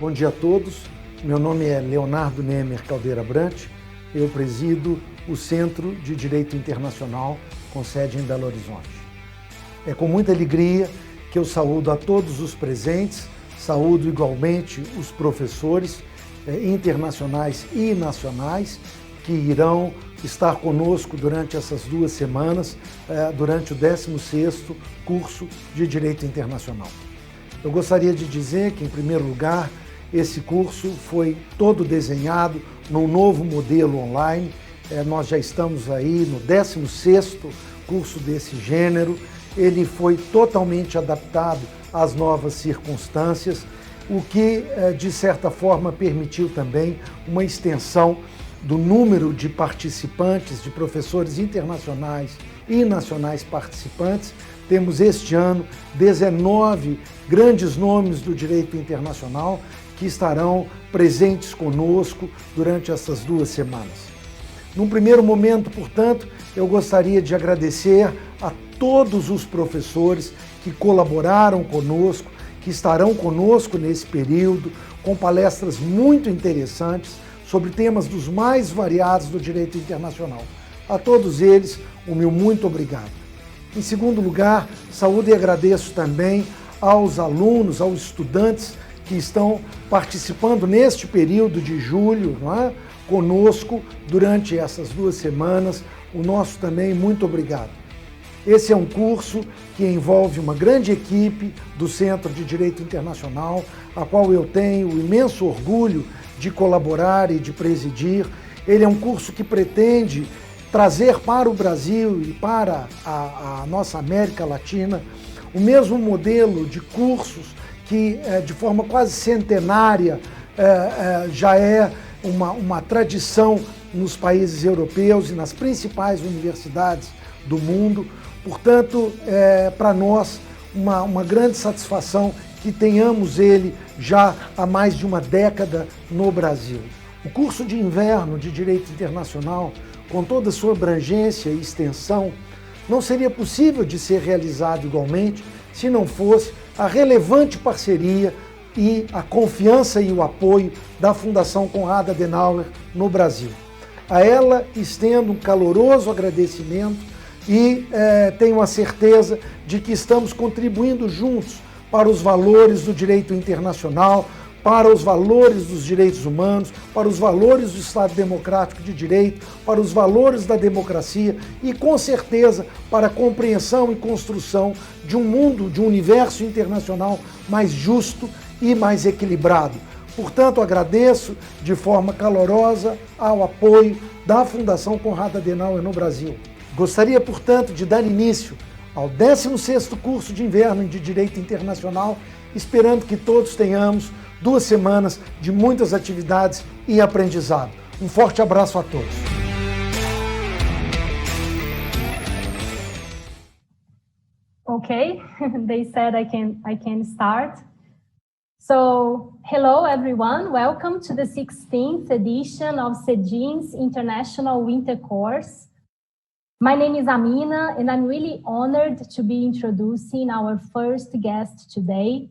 Bom dia a todos, meu nome é Leonardo Nemer Caldeira Brant, eu presido o Centro de Direito Internacional com sede em Belo Horizonte. É com muita alegria que eu saúdo a todos os presentes, saúdo igualmente os professores internacionais e nacionais que irão estar conosco durante essas 2 semanas, durante o 16º curso de Direito Internacional. Eu gostaria de dizer que, em primeiro lugar, esse curso foi todo desenhado num novo modelo online. Nós já estamos aí no 16º curso desse gênero. Ele foi totalmente adaptado às novas circunstâncias, o que, de certa forma, permitiu também uma extensão do número de participantes, de professores internacionais e nacionais participantes. Temos este ano 19 grandes nomes do direito internacional que estarão presentes conosco durante essas 2 semanas. Num primeiro momento, portanto, eu gostaria de agradecer a todos os professores que colaboraram conosco, que estarão conosco nesse período, com palestras muito interessantes sobre temas dos mais variados do direito internacional. A todos eles, o meu muito obrigado. Em segundo lugar, saúdo e agradeço também aos alunos, aos estudantes que estão participando neste período de julho, conosco durante essas 2 semanas. O nosso também muito obrigado. Esse é um curso que envolve uma grande equipe do Centro de Direito Internacional, a qual eu tenho o imenso orgulho de colaborar e de presidir. Ele é um curso que pretende trazer para o Brasil e para a nossa América Latina o mesmo modelo de cursos que, de forma quase centenária, já é uma tradição nos países europeus e nas principais universidades do mundo. Portanto, para nós uma grande satisfação que tenhamos ele já há mais de uma década no Brasil. O curso de inverno de Direito Internacional, com toda a sua abrangência e extensão, não seria possível de ser realizado igualmente se não fosse a relevante parceria e a confiança e o apoio da Fundação Konrad Adenauer no Brasil. A ela estendo um caloroso agradecimento e tenho a certeza de que estamos contribuindo juntos para os valores do direito internacional, para os valores dos direitos humanos, para os valores do Estado Democrático de Direito, para os valores da democracia e, com certeza, para a compreensão e construção de um mundo, de um universo internacional mais justo e mais equilibrado. Portanto, agradeço de forma calorosa ao apoio da Fundação Konrad Adenauer no Brasil. Gostaria, portanto, de dar início ao 16º curso de inverno de Direito Internacional, esperando que todos tenhamos 2 semanas de muitas atividades e aprendizado. Um forte abraço a todos. Okay, they said I can start. So, hello everyone, welcome to the 16th edition of CEDIN's International Winter Course. My name is Amina, and I'm really honored to be introducing our first guest today.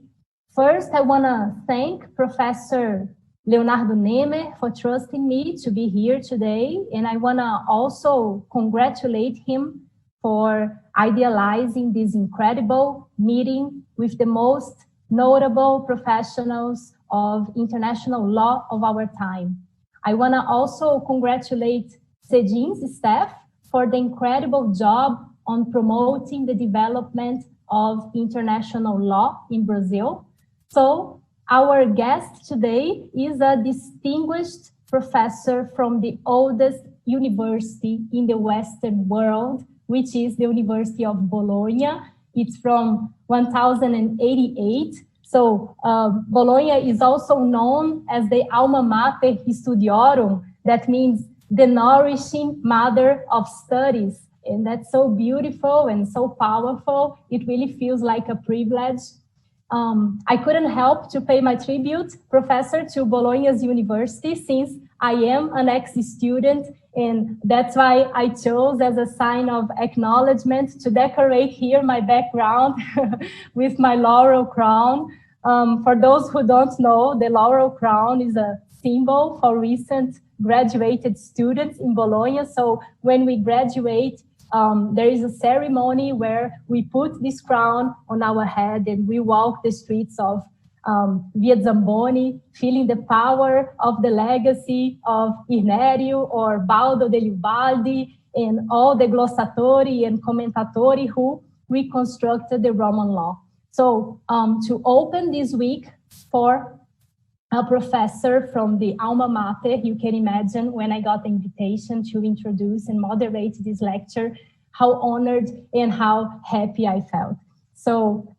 First, I want to thank Professor Leonardo Nemer for trusting me to be here today, and I want to also congratulate him for idealizing this incredible meeting with the most notable professionals of international law of our time. I want to also congratulate CEDIN's staff for the incredible job on promoting the development of international law in Brazil. So our guest today is a distinguished professor from the oldest university in the Western world, which is the University of Bologna. It's from 1088. So Bologna is also known as the Alma Mater Studiorum. That means the nourishing mother of studies. And that's so beautiful and so powerful. It really feels like a privilege. I couldn't help to pay my tribute, Professor, to Bologna's University, since I am an ex-student, and that's why I chose as a sign of acknowledgement to decorate here my background with my laurel crown. For those who don't know, the laurel crown is a symbol for recent graduated students in Bologna. So when we graduate, there is a ceremony where we put this crown on our head and we walk the streets of Via Zamboni, feeling the power of the legacy of Irnerio or Baldo degli Ubaldi and all the glossatori and commentatori who reconstructed the Roman law. So to open this week for a professor from the alma mater, you can imagine when I got the invitation to introduce and moderate this lecture, how honored and how happy I felt. So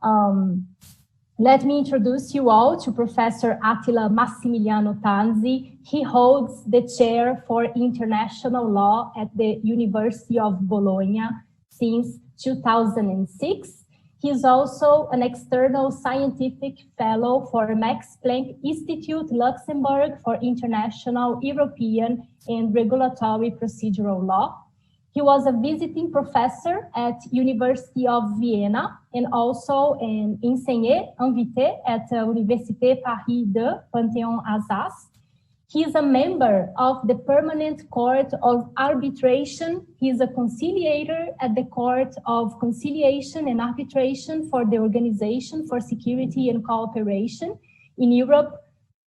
let me introduce you all to Professor Attila Massimiliano Tanzi. He holds the chair for international law at the University of Bologna since 2006. He is also an external scientific fellow for Max Planck Institute, Luxembourg for International, European, and Regulatory Procedural Law. He was a visiting professor at University of Vienna and also an enseigné invité at Université Paris 2, Panthéon-Assas. He is a member of the Permanent Court of Arbitration. He is a conciliator at the Court of Conciliation and Arbitration for the Organization for Security and Cooperation in Europe,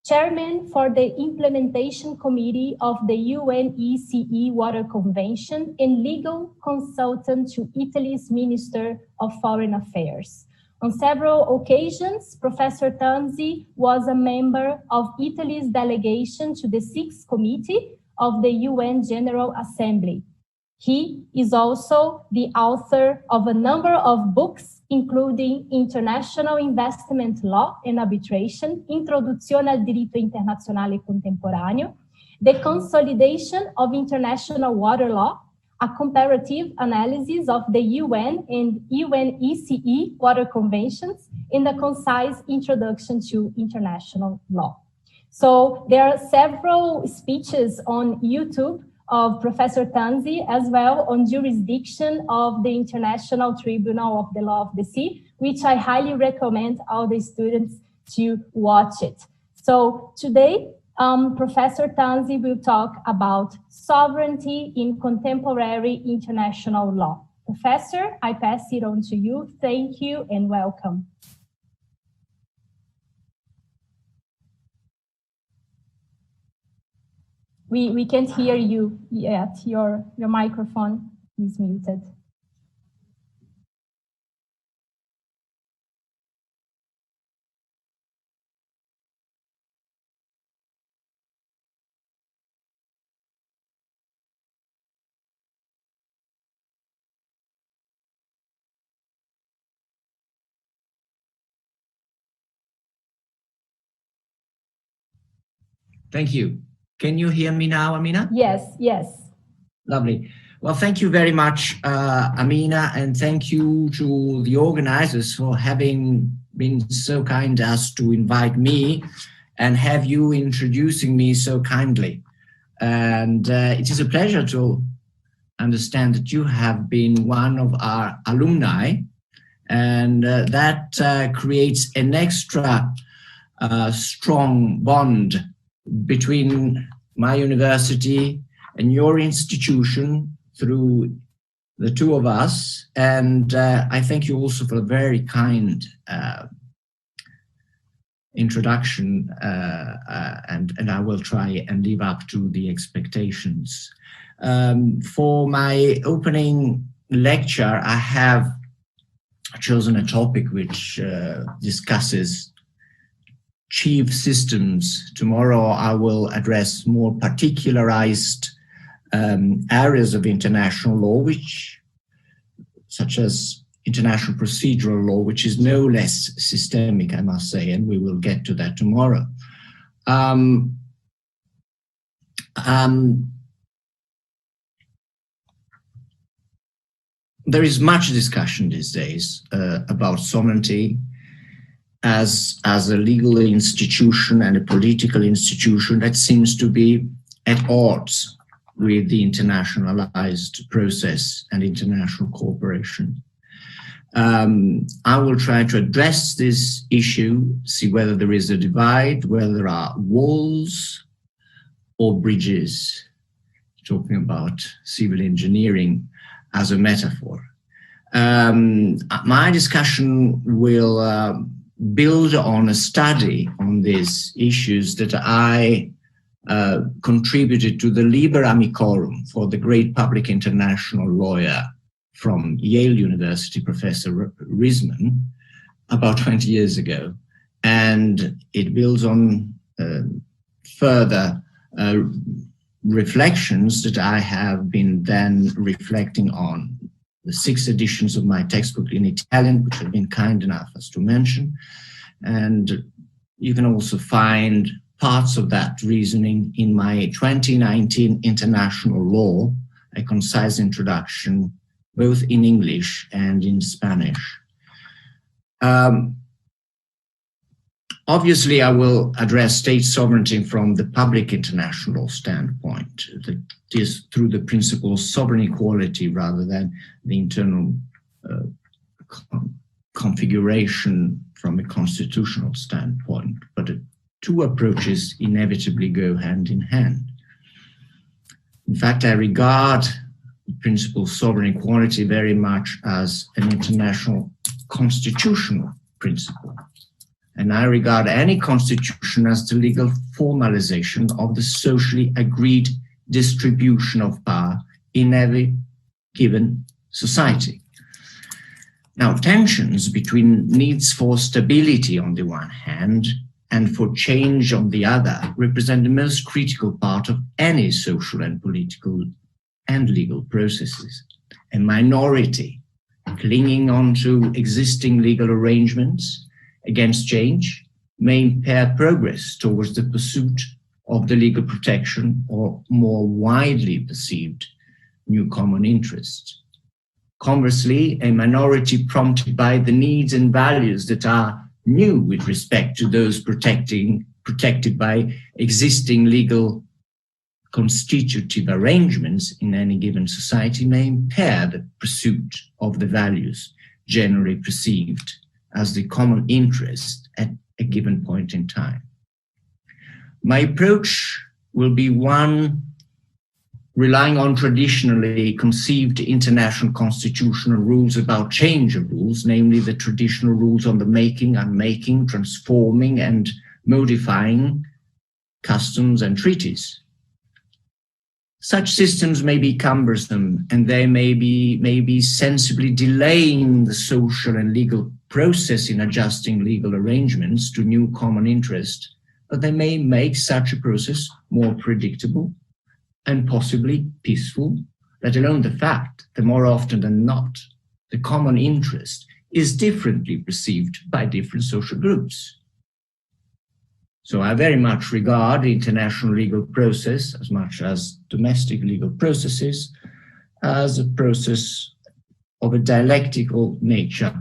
chairman for the Implementation Committee of the UNECE Water Convention, and legal consultant to Italy's Minister of Foreign Affairs. On several occasions, Professor Tanzi was a member of Italy's delegation to the Sixth Committee of the UN General Assembly. He is also the author of a number of books, including International Investment Law and Arbitration, Introduzione al Diritto Internazionale Contemporaneo, The Consolidation of International Water Law, a comparative analysis of the UN and UNECE water conventions, in the concise introduction to international law. So there are several speeches on YouTube of Professor Tanzi, as well on jurisdiction of the International Tribunal of the Law of the Sea, which I highly recommend all the students to watch it. So today, Professor Tanzi will talk about sovereignty in contemporary international law. Professor, I pass it on to you. Thank you and welcome. We can't hear you yet. Your microphone is muted. Thank you. Can you hear me now, Amina? Yes, yes. Lovely. Well, thank you very much, Amina, and thank you to the organizers for having been so kind as to invite me and have you introducing me so kindly. And it is a pleasure to understand that you have been one of our alumni, and that creates an extra strong bond between my university and your institution through the two of us. And I thank you also for a very kind introduction, and I will try and live up to the expectations. For my opening lecture, I have chosen a topic which discusses chief systems. Tomorrow I will address more particularized areas of international law, such as international procedural law, which is no less systemic, I must say, and we will get to that tomorrow. There is much discussion these days about sovereignty as a legal institution and a political institution that seems to be at odds with the internationalized process and international cooperation. I will try to address this issue, see whether there is a divide, whether there are walls or bridges, talking about civil engineering as a metaphor. My discussion will build on a study on these issues that I contributed to the Liber Amicorum for the great public international lawyer from Yale University, Professor Risman, about 20 years ago. And it builds on further reflections that I have been then reflecting on. The 6 editions of my textbook in Italian, which have been kind enough as to mention. And you can also find parts of that reasoning in my 2019 International Law, a concise introduction, both in English and in Spanish. Obviously, I will address state sovereignty from the public international standpoint, that is through the principle of sovereign equality rather than the internal configuration from a constitutional standpoint. But the 2 approaches inevitably go hand in hand. In fact, I regard the principle of sovereign equality very much as an international constitutional principle. And I regard any constitution as the legal formalization of the socially agreed distribution of power in every given society. Now, tensions between needs for stability on the one hand and for change on the other represent the most critical part of any social and political and legal processes. A minority clinging on to existing legal arrangements against change may impair progress towards the pursuit of the legal protection or more widely perceived new common interest. Conversely, a minority prompted by the needs and values that are new with respect to those protected by existing legal constitutive arrangements in any given society may impair the pursuit of the values generally perceived as the common interest at a given point in time. My approach will be one relying on traditionally conceived international constitutional rules about change of rules, namely the traditional rules on the making, unmaking, transforming, and modifying customs and treaties. Such systems may be cumbersome and they may be sensibly delaying the social and legal process in adjusting legal arrangements to new common interest, but they may make such a process more predictable and possibly peaceful, let alone the fact that more often than not, the common interest is differently perceived by different social groups. So I very much regard the international legal process, as much as domestic legal processes, as a process of a dialectical nature,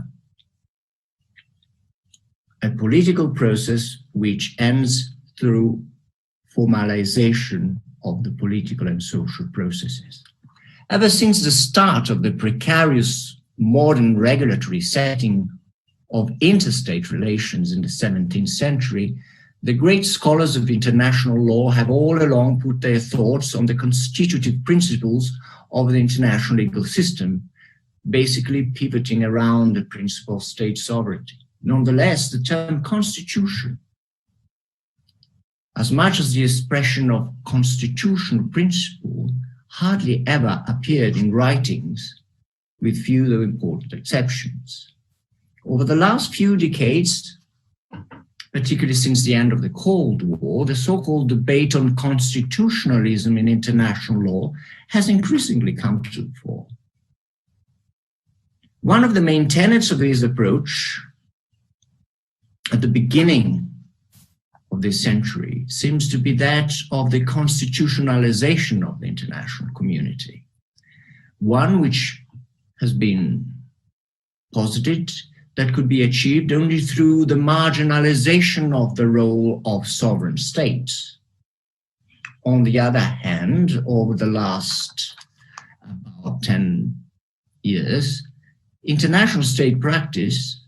a political process which ends through formalization of the political and social processes. Ever since the start of the precarious modern regulatory setting of interstate relations in the 17th century, the great scholars of international law have all along put their thoughts on the constitutive principles of the international legal system, basically pivoting around the principle of state sovereignty. Nonetheless, the term constitution, as much as the expression of constitutional principle, hardly ever appeared in writings, with few though important exceptions. Over the last few decades, particularly since the end of the Cold War, the so-called debate on constitutionalism in international law has increasingly come to the fore. One of the main tenets of this approach at the beginning of this century seems to be that of the constitutionalization of the international community, one which has been posited that could be achieved only through the marginalization of the role of sovereign states. On the other hand, over the last about 10 years, international state practice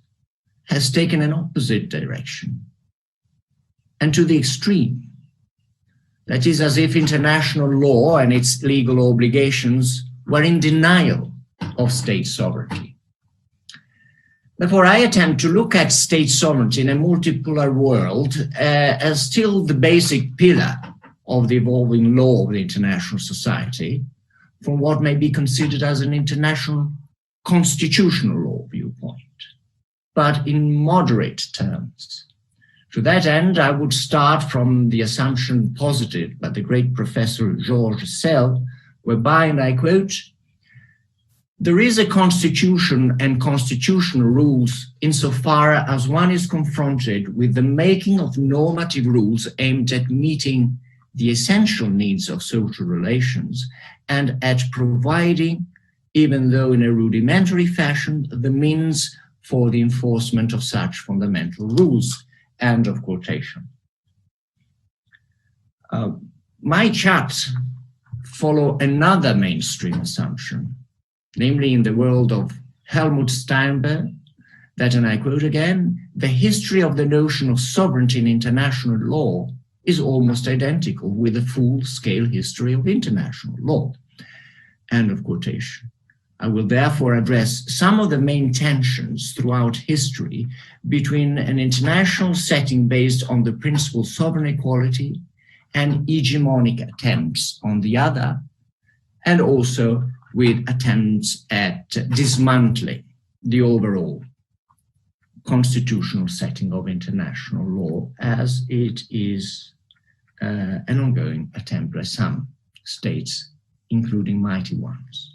has taken an opposite direction, and to the extreme. That is, as if international law and its legal obligations were in denial of state sovereignty. Therefore, I attempt to look at state sovereignty in a multipolar world as still the basic pillar of the evolving law of the international society, from what may be considered as an international constitutional law viewpoint, but in moderate terms. To that end, I would start from the assumption posited by the great Professor Georges Sell, whereby, and I quote, "There is a constitution and constitutional rules insofar as one is confronted with the making of normative rules aimed at meeting the essential needs of social relations and at providing, even though in a rudimentary fashion, the means for the enforcement of such fundamental rules." End of quotation. My charts follow another mainstream assumption, namely in the world of Helmut Steinberg, that, and I quote again, "The history of the notion of sovereignty in international law is almost identical with the full-scale history of international law." End of quotation. I will therefore address some of the main tensions throughout history between an international setting based on the principle of sovereign equality and hegemonic attempts on the other, and also with attempts at dismantling the overall constitutional setting of international law, as it is an ongoing attempt by some states, including mighty ones.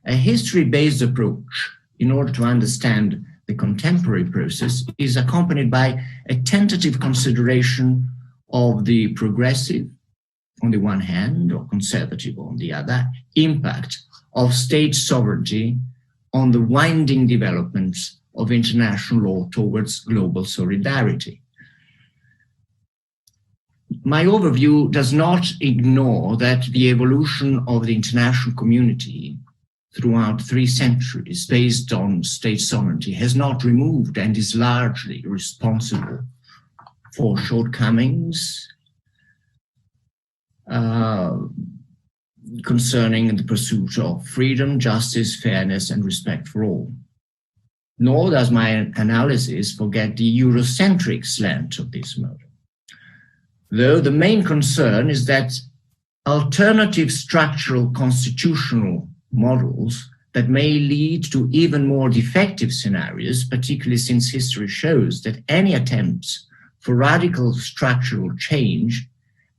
A history-based approach, in order to understand the contemporary process, is accompanied by a tentative consideration of the progressive, on the one hand, or conservative on the other, impact of state sovereignty on the winding developments of international law towards global solidarity. My overview does not ignore that the evolution of the international community throughout 3 centuries based on state sovereignty has not removed and is largely responsible for shortcomings concerning the pursuit of freedom, justice, fairness, and respect for all. Nor does my analysis forget the Eurocentric slant of this model. Though the main concern is that alternative structural constitutional models that may lead to even more defective scenarios, particularly since history shows that any attempts for radical structural change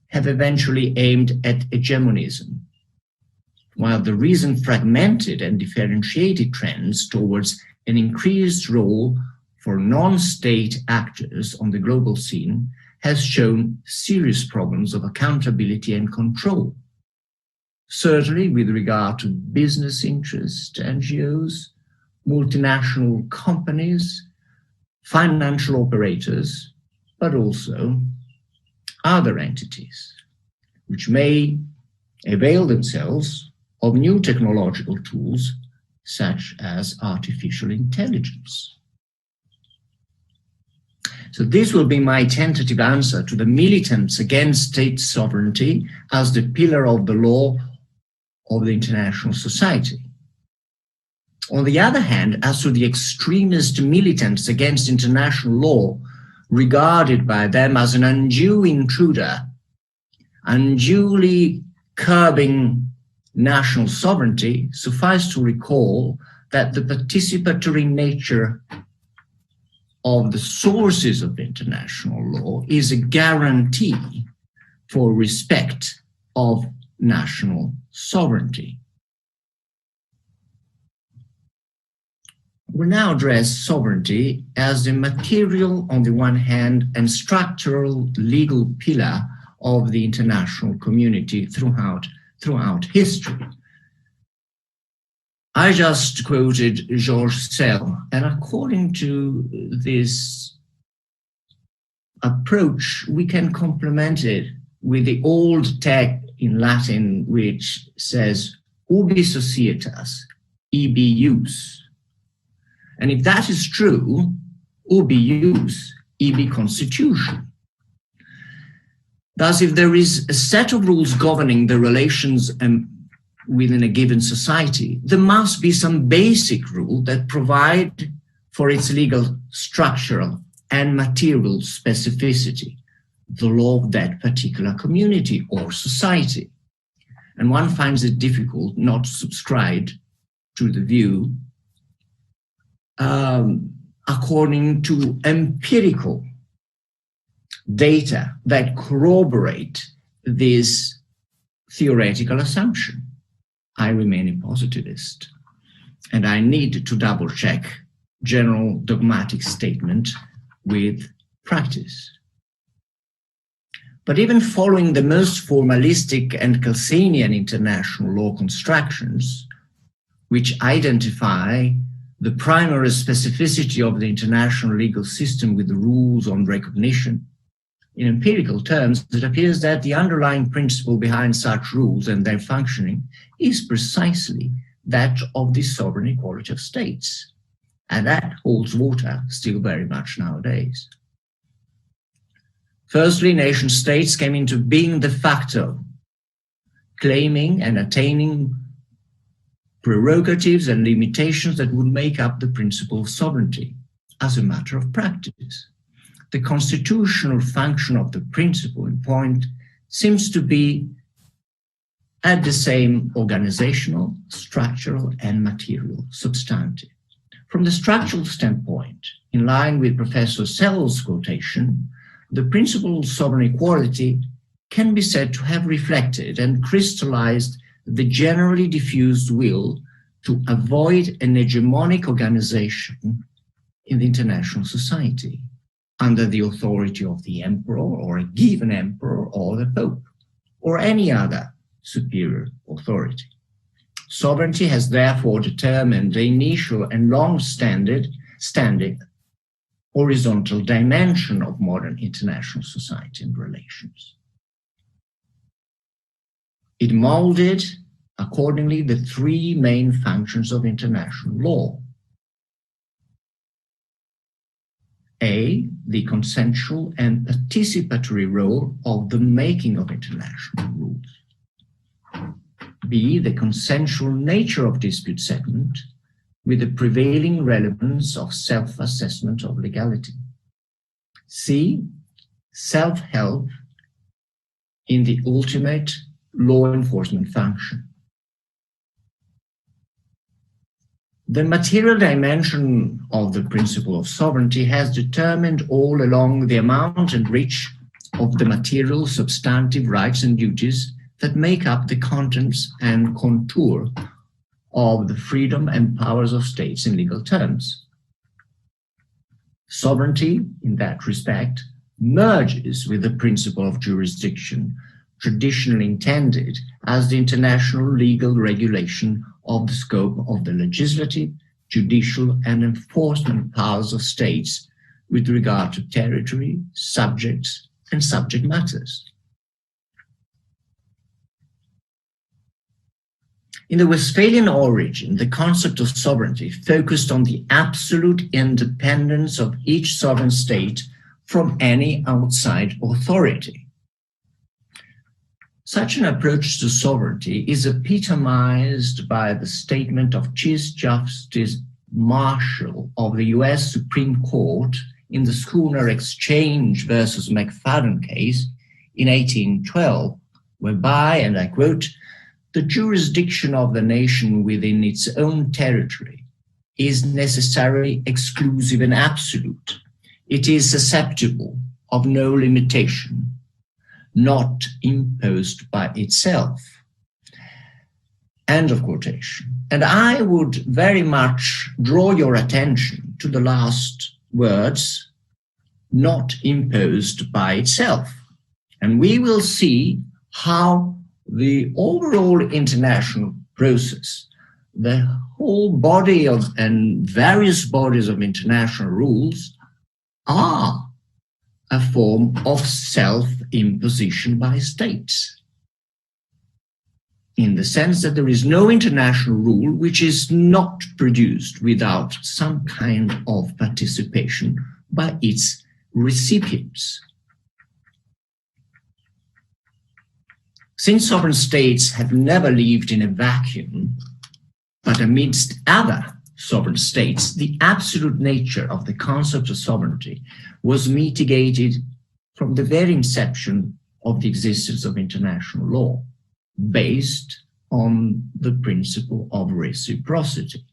have eventually aimed at hegemonism, while the recent fragmented and differentiated trends towards an increased role for non-state actors on the global scene has shown serious problems of accountability and control. Certainly with regard to business interests, NGOs, multinational companies, financial operators, but also other entities, which may avail themselves of new technological tools such as artificial intelligence. So this will be my tentative answer to the militants against state sovereignty as the pillar of the law of the international society. On the other hand, as to the extremist militants against international law, regarded by them as an undue intruder, unduly curbing national sovereignty, suffice to recall that the participatory nature of the sources of international law is a guarantee for respect of national sovereignty. We now address sovereignty as the material on the one hand and structural legal pillar of the international community throughout history. I just quoted Georges Sell, and according to this approach, we can complement it with the old text in Latin, which says, ubi societas, ibi jus. And if that is true, ubi jus, ibi constitution. Thus, if there is a set of rules governing the relations within a given society, there must be some basic rule that provide for its legal, structural, and material specificity, the law of that particular community or society. And one finds it difficult not to subscribe to the view according to empirical data that corroborate this theoretical assumption. I remain a positivist, and I need to double check general dogmatic statement with practice. But even following the most formalistic and Kelsenian international law constructions, which identify the primary specificity of the international legal system with the rules on recognition, in empirical terms, it appears that the underlying principle behind such rules and their functioning is precisely that of the sovereign equality of states. And that holds water still very much nowadays. Firstly, nation states came into being de facto, claiming and attaining prerogatives and limitations that would make up the principle of sovereignty as a matter of practice. The constitutional function of the principle in point seems to be at the same organizational, structural, and material substantive. From the structural standpoint, in line with Professor Sell's quotation, the principle of sovereign equality can be said to have reflected and crystallized the generally diffused will to avoid an hegemonic organization in the international society under the authority of the emperor or a given emperor or the pope or any other superior authority. Sovereignty has therefore determined the initial and long-standing horizontal dimension of modern international society and relations. It molded, accordingly, the three main functions of international law. A, the consensual and participatory role of the making of international rules. B, the consensual nature of dispute settlement with the prevailing relevance of self-assessment of legality. C, self-help in the ultimate law enforcement function. The material dimension of the principle of sovereignty has determined all along the amount and reach of the material substantive rights and duties that make up the contents and contour of the freedom and powers of states in legal terms. Sovereignty, in that respect, merges with the principle of jurisdiction, traditionally intended as the international legal regulation of the scope of the legislative, judicial, and enforcement powers of states with regard to territory, subjects, and subject matters. In the Westphalian origin, the concept of sovereignty focused on the absolute independence of each sovereign state from any outside authority. Such an approach to sovereignty is epitomized by the statement of Chief Justice Marshall of the US Supreme Court in the Schooner Exchange versus McFadden case in 1812, whereby, and I quote, "The jurisdiction of the nation within its own territory is necessarily exclusive and absolute. It is susceptible of no limitation, not imposed by itself." End of quotation. And I would very much draw your attention to the last words, not imposed by itself. And we will see how the overall international process, the whole body of and various bodies of international rules are a form of self-imposition by states. in the sense that there is no international rule which is not produced without some kind of participation by its recipients. Since sovereign states have never lived in a vacuum, but amidst other sovereign states, the absolute nature of the concept of sovereignty was mitigated from the very inception of the existence of international law, based on the principle of reciprocity.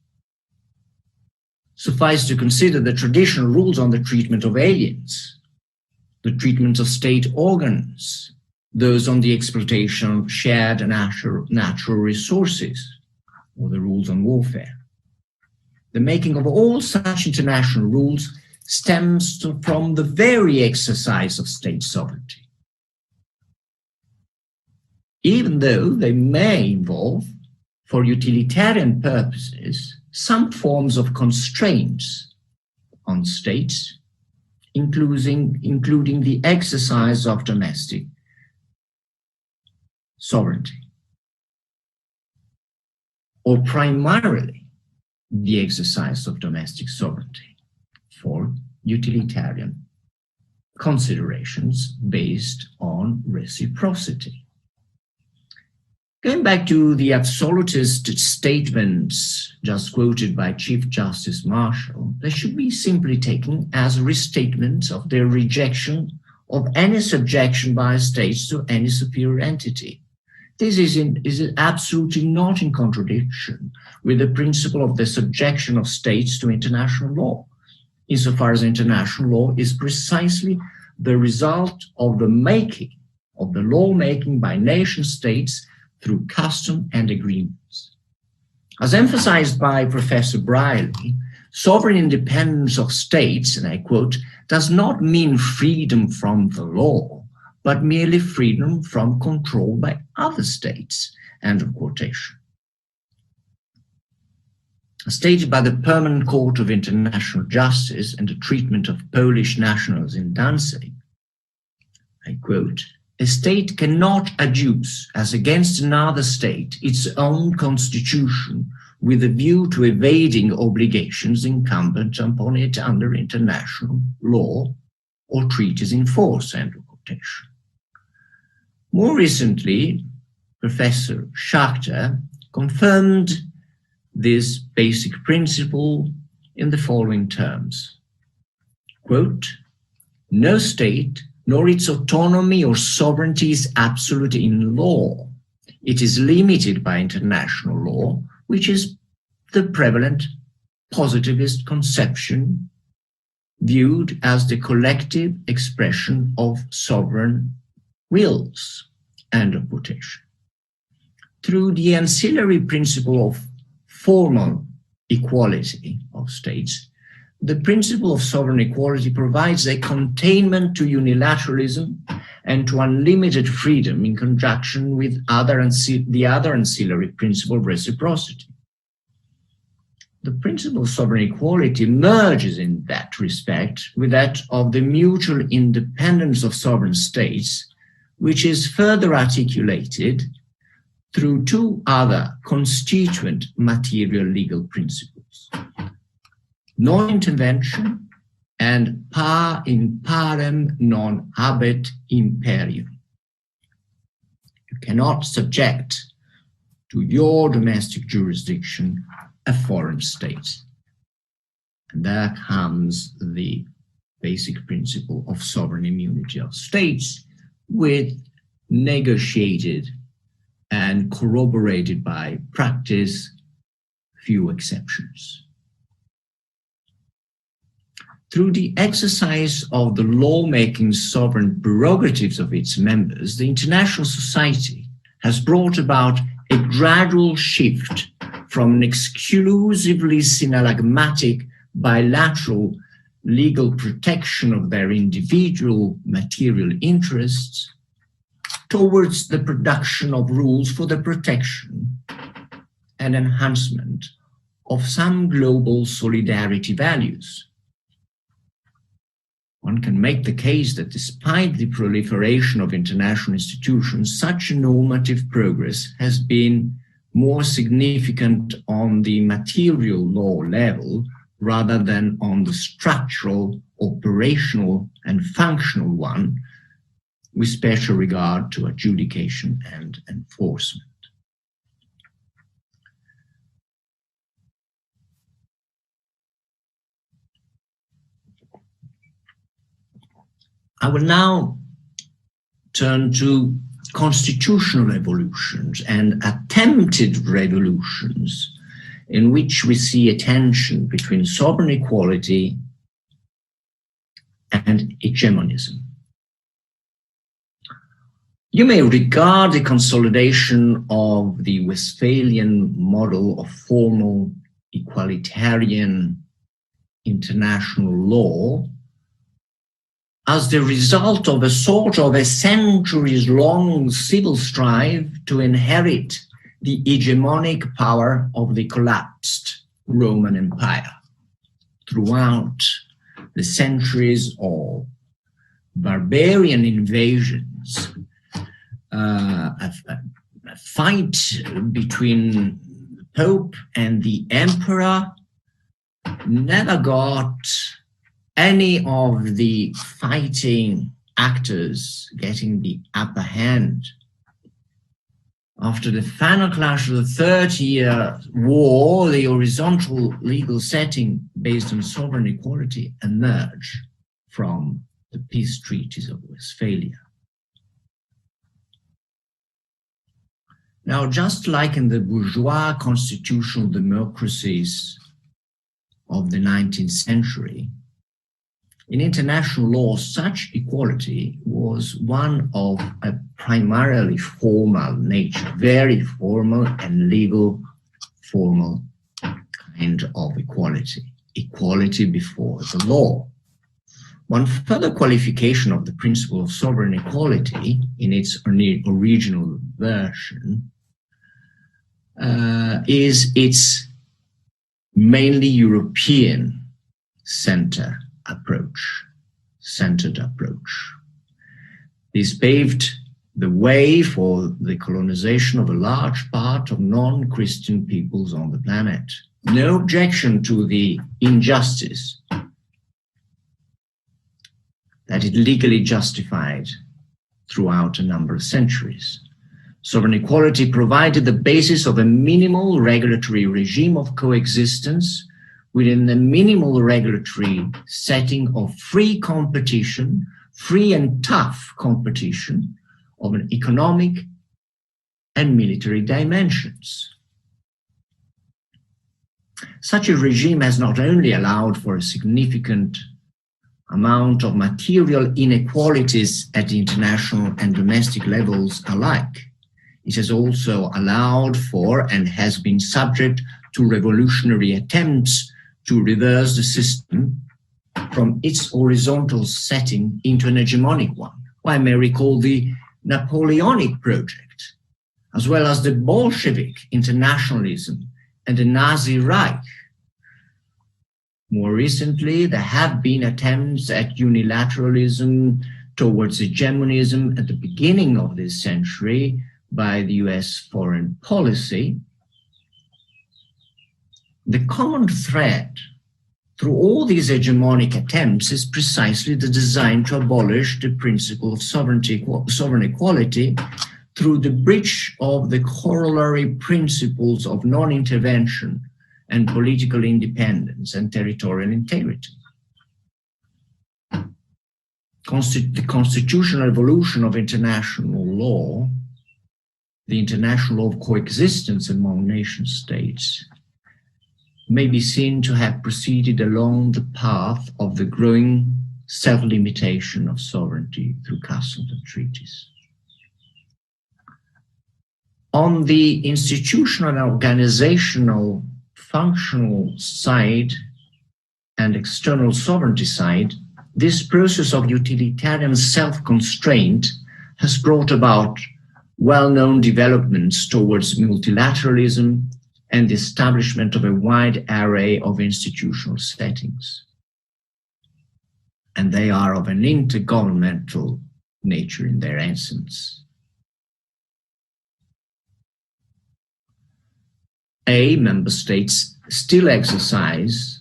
Suffice to consider the traditional rules on the treatment of aliens, the treatment of state organs, those on the exploitation of shared natural resources, or the rules on warfare. The making of all such international rules stems from the very exercise of state sovereignty, even though they may involve, for utilitarian purposes, some forms of constraints on states, including the exercise of domestic sovereignty, or primarily the exercise of domestic sovereignty for utilitarian considerations based on reciprocity. Going back to the absolutist statements just quoted by Chief Justice Marshall, they should be simply taken as restatements of their rejection of any subjection by states to any superior entity. This is absolutely not in contradiction with the principle of the subjection of states to international law, insofar as international law is precisely the result of the lawmaking by nation states through custom and agreements. As emphasized by Professor Briley, sovereign independence of states, and I quote, does not mean freedom from the law, but merely freedom from control by other states, end of quotation. As stated by the Permanent Court of International Justice and the treatment of Polish nationals in Danzig, I quote, a state cannot adduce as against another state its own constitution with a view to evading obligations incumbent upon it under international law or treaties in force, end of quotation. More recently, Professor Schachter confirmed this basic principle in the following terms. Quote, no state nor its autonomy or sovereignty is absolute in law. It is limited by international law, which is the prevalent positivist conception viewed as the collective expression of sovereign wills, end of quotation. Through the ancillary principle of formal equality of states, the principle of sovereign equality provides a containment to unilateralism and to unlimited freedom in conjunction with the other ancillary principle of reciprocity. The principle of sovereign equality merges in that respect with that of the mutual independence of sovereign states, which is further articulated through two other constituent material legal principles: non-intervention and par in parem non habet imperium. You cannot subject to your domestic jurisdiction a foreign state. And there comes the basic principle of sovereign immunity of states, with negotiated and corroborated by practice few exceptions. Through the exercise of the lawmaking sovereign prerogatives of its members, the international society has brought about a gradual shift from an exclusively synallagmatic bilateral legal protection of their individual material interests towards the production of rules for the protection and enhancement of some global solidarity values. one can make the case that despite the proliferation of international institutions, such normative progress has been more significant on the material law level rather than on the structural, operational, and functional one, with special regard to adjudication and enforcement. I will now turn to constitutional revolutions and attempted revolutions in which we see a tension between sovereign equality and hegemonism. You may regard the consolidation of the Westphalian model of formal equalitarian international law as the result of a sort of a centuries-long civil strife to inherit the hegemonic power of the collapsed Roman Empire. Throughout the centuries of barbarian invasions, a fight between the Pope and the Emperor never got any of the fighting actors getting the upper hand. After the final clash of the 30-year war, the horizontal legal setting based on sovereign equality emerged from the peace treaties of Westphalia. Now, just like in the bourgeois constitutional democracies of the 19th century, in international law, such equality was one of a primarily formal nature, very formal and legal formal kind of equality, equality before the law. One further qualification of the principle of sovereign equality in its original version is its mainly European-centered approach. This paved the way for the colonization of a large part of non-Christian peoples on the planet. No objection to the injustice that it legally justified throughout a number of centuries. Sovereign equality provided the basis of a minimal regulatory regime of coexistence within the minimal regulatory setting of free competition, free and tough competition of an economic and military dimensions. Such a regime has not only allowed for a significant amount of material inequalities at the international and domestic levels alike, it has also allowed for and has been subject to revolutionary attempts to reverse the system from its horizontal setting into an hegemonic one. I may recall the Napoleonic project, as well as the Bolshevik internationalism and the Nazi Reich. More recently, there have been attempts at unilateralism towards hegemonism at the beginning of this century by the US foreign policy. The common thread through all these hegemonic attempts is precisely the design to abolish the principle of sovereign equality through the breach of the corollary principles of non-intervention and political independence and territorial integrity. The constitutional evolution of international law, the international law of coexistence among nation states, may be seen to have proceeded along the path of the growing self-limitation of sovereignty through customs and treaties. On the institutional and organizational functional side and external sovereignty side, this process of utilitarian self-constraint has brought about well-known developments towards multilateralism and the establishment of a wide array of institutional settings. and they are of an intergovernmental nature in their essence. Member states still exercise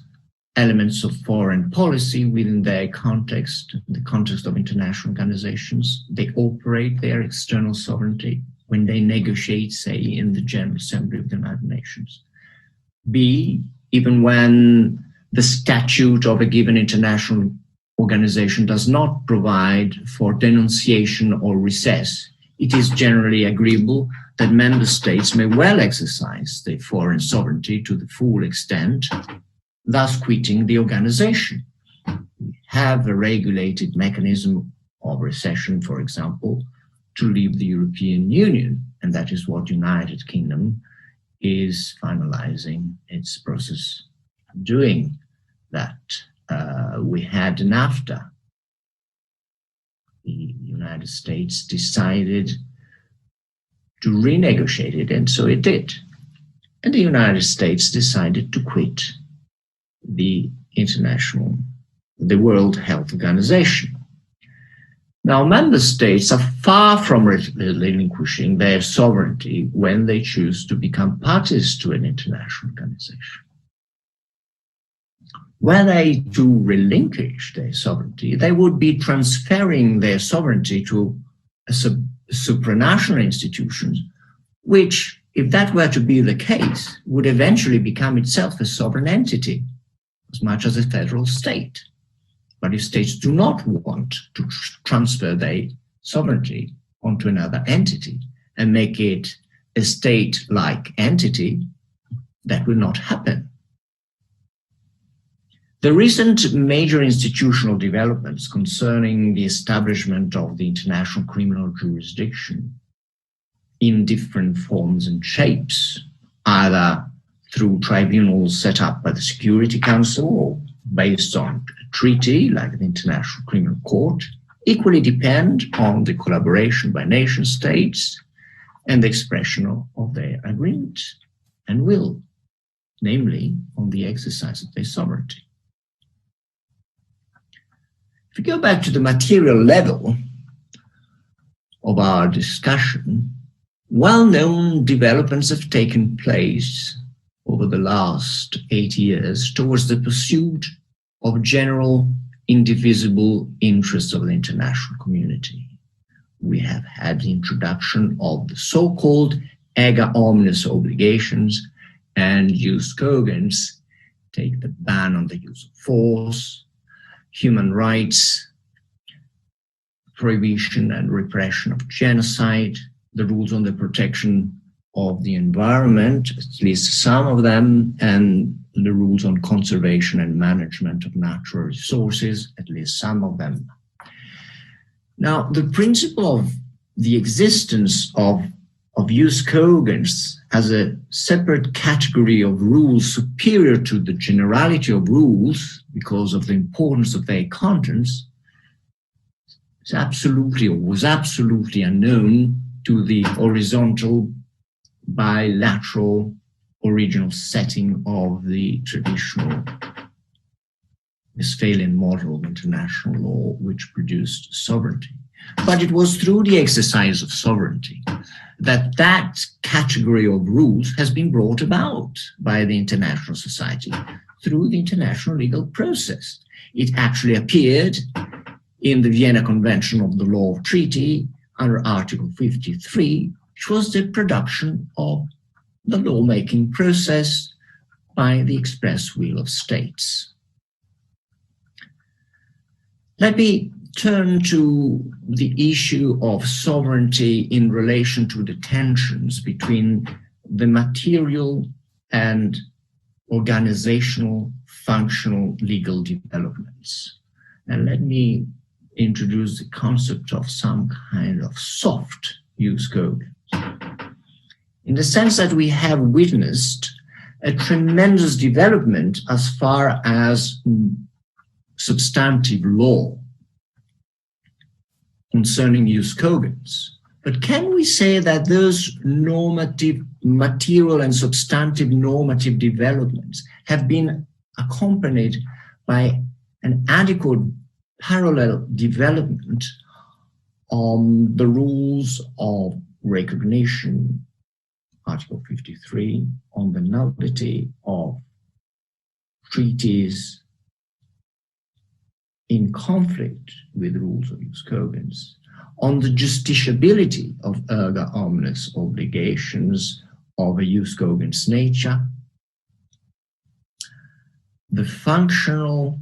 elements of foreign policy within their context, the context of international organizations. They operate their external sovereignty when they negotiate, say, in the General Assembly of the United Nations. B, even when the statute of a given international organization does not provide for denunciation or recess, it is generally agreeable that member states may well exercise their foreign sovereignty to the full extent, thus quitting the organization. We have a regulated mechanism of recession, for example, to leave the European Union, and that is what United Kingdom is finalizing its process of doing that. We had NAFTA. The United States decided to renegotiate it, and so it did. And the United States decided to quit the World Health Organization. Now, member states are far from relinquishing their sovereignty when they choose to become parties to an international organization. Were they to relinquish their sovereignty, they would be transferring their sovereignty to a supranational institutions, which, if that were to be the case, would eventually become itself a sovereign entity, as much as a federal state. But if states do not want to transfer their sovereignty onto another entity and make it a state-like entity, that will not happen. The recent major institutional developments concerning the establishment of the International Criminal Jurisdiction in different forms and shapes, either through tribunals set up by the Security Council or based on a treaty like the International Criminal Court, equally depend on the collaboration by nation states and the expression of their agreement and will, namely on the exercise of their sovereignty. If we go back to the material level of our discussion, well-known developments have taken place over the last 8 years towards the pursuit of general indivisible interests of the international community. We have had the introduction of the so-called erga omnes obligations and jus cogens, take the ban on the use of force, human rights, prohibition and repression of genocide, the rules on the protection of the environment, at least some of them, and the rules on conservation and management of natural resources, at least some of them. Now, the principle of the existence of jus cogens as a separate category of rules superior to the generality of rules because of the importance of their contents is absolutely, or was absolutely unknown to the horizontal bilateral original setting of the traditional Westphalian model of international law, which produced sovereignty. But it was through the exercise of sovereignty that that category of rules has been brought about by the international society through the international legal process. It actually appeared in the Vienna Convention of the Law of Treaty under Article 53, which was the production of the lawmaking process by the express will of states. Let me turn to the issue of sovereignty in relation to the tensions between the material and organizational, functional legal developments. And let me introduce the concept of some kind of soft jus cogens, in the sense that we have witnessed a tremendous development as far as substantive law concerning jus cogens. But can we say that those normative, material and substantive normative developments have been accompanied by an adequate parallel development on the rules of recognition, Article 53, on the nullity of treaties in conflict with rules of jus cogens, on the justiciability of erga omnes obligations of a jus cogens nature, the functional,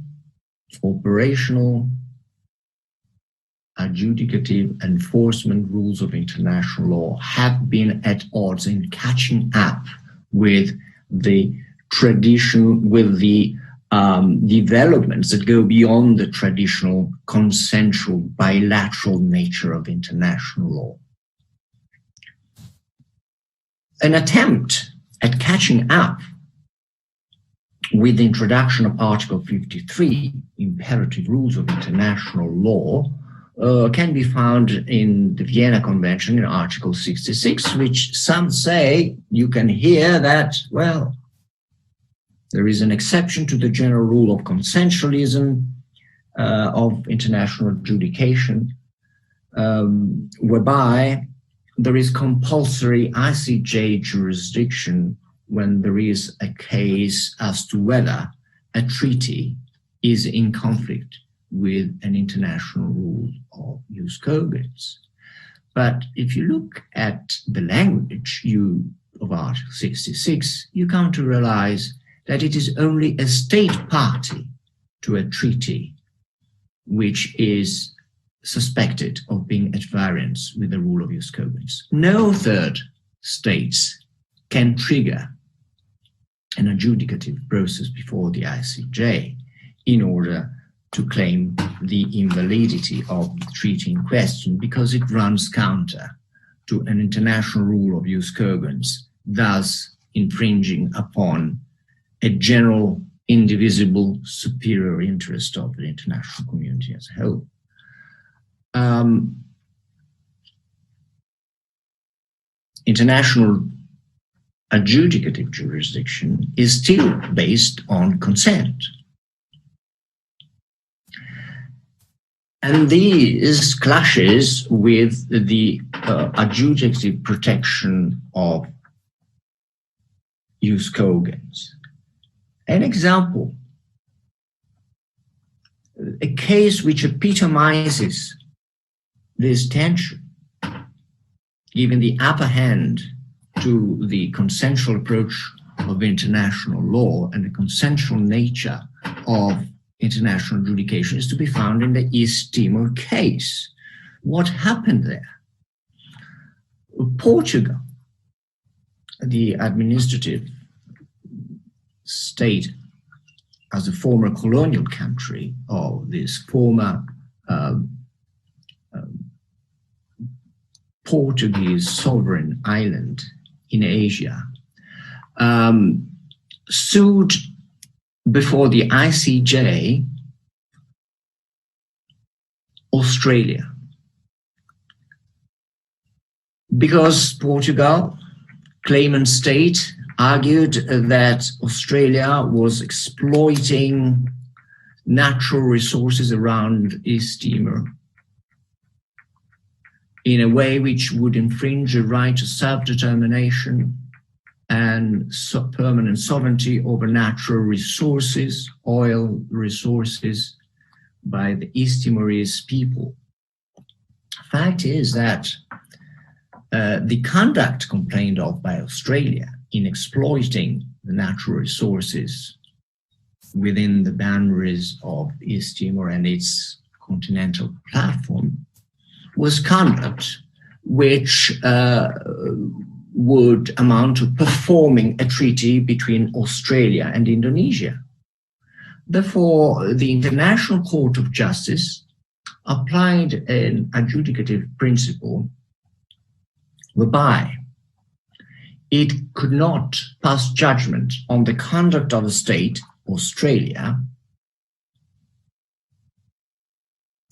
operational, adjudicative enforcement rules of international law have been at odds in catching up with the tradition, with the developments that go beyond the traditional consensual bilateral nature of international law. An attempt at catching up with the introduction of Article 53, imperative rules of international law, can be found in the Vienna Convention in Article 66, which some say you can hear that, well, there is an exception to the general rule of consensualism of international adjudication, whereby there is compulsory ICJ jurisdiction when there is a case as to whether a treaty is in conflict with an international rule of jus cogens. But if you look at the language of Article 66, you come to realize that it is only a state party to a treaty which is suspected of being at variance with the rule of jus cogens. No third states can trigger an adjudicative process before the ICJ in order to claim the invalidity of the treaty in question, because it runs counter to an international rule of jus cogens, thus infringing upon a general, indivisible, superior interest of the international community as a whole. International adjudicative jurisdiction is still based on consent. And these clashes with the adjudicative protection of jus cogens. An example, a case which epitomizes this tension, giving the upper hand to the consensual approach of international law and the consensual nature of international adjudication, is to be found in the East Timor case. What happened there? Portugal, the administrative state as a former colonial country of this former Portuguese sovereign island in Asia, sued before the ICJ Australia, because Portugal, claimant state, argued that Australia was exploiting natural resources around East Timor in a way which would infringe the right to self-determination and permanent sovereignty over natural resources, oil resources, by the East Timorese people. Fact is that the conduct complained of by Australia in exploiting the natural resources within the boundaries of East Timor and its continental platform was conduct which would amount to performing a treaty between Australia and Indonesia. Therefore, the International Court of Justice applied an adjudicative principle whereby it could not pass judgment on the conduct of a state, Australia,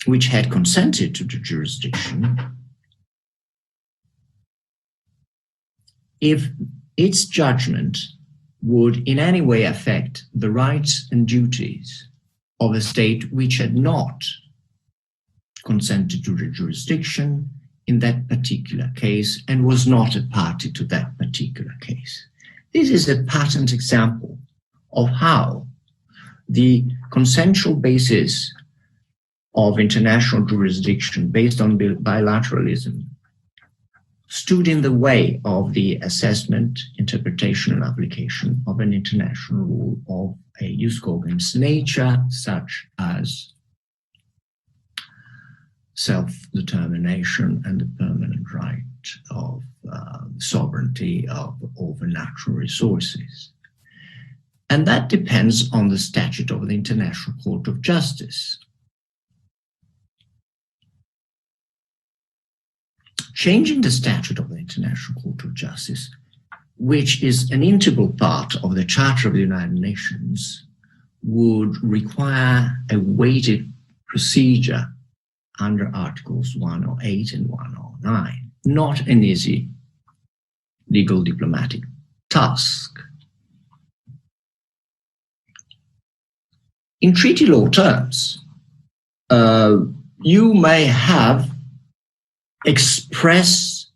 which had consented to the jurisdiction, if its judgment would in any way affect the rights and duties of a state which had not consented to the jurisdiction in that particular case and was not a party to that particular case. This is a patent example of how the consensual basis of international jurisdiction based on bilateralism stood in the way of the assessment, interpretation, and application of an international rule of a jus cogens nature, such as self-determination and the permanent right of sovereignty over natural resources. And that depends on the statute of the International Court of Justice. Changing the statute of the International Court of Justice, which is an integral part of the Charter of the United Nations, would require a weighted procedure under Articles 108 and 109, not an easy legal diplomatic task. In treaty law terms, you may have express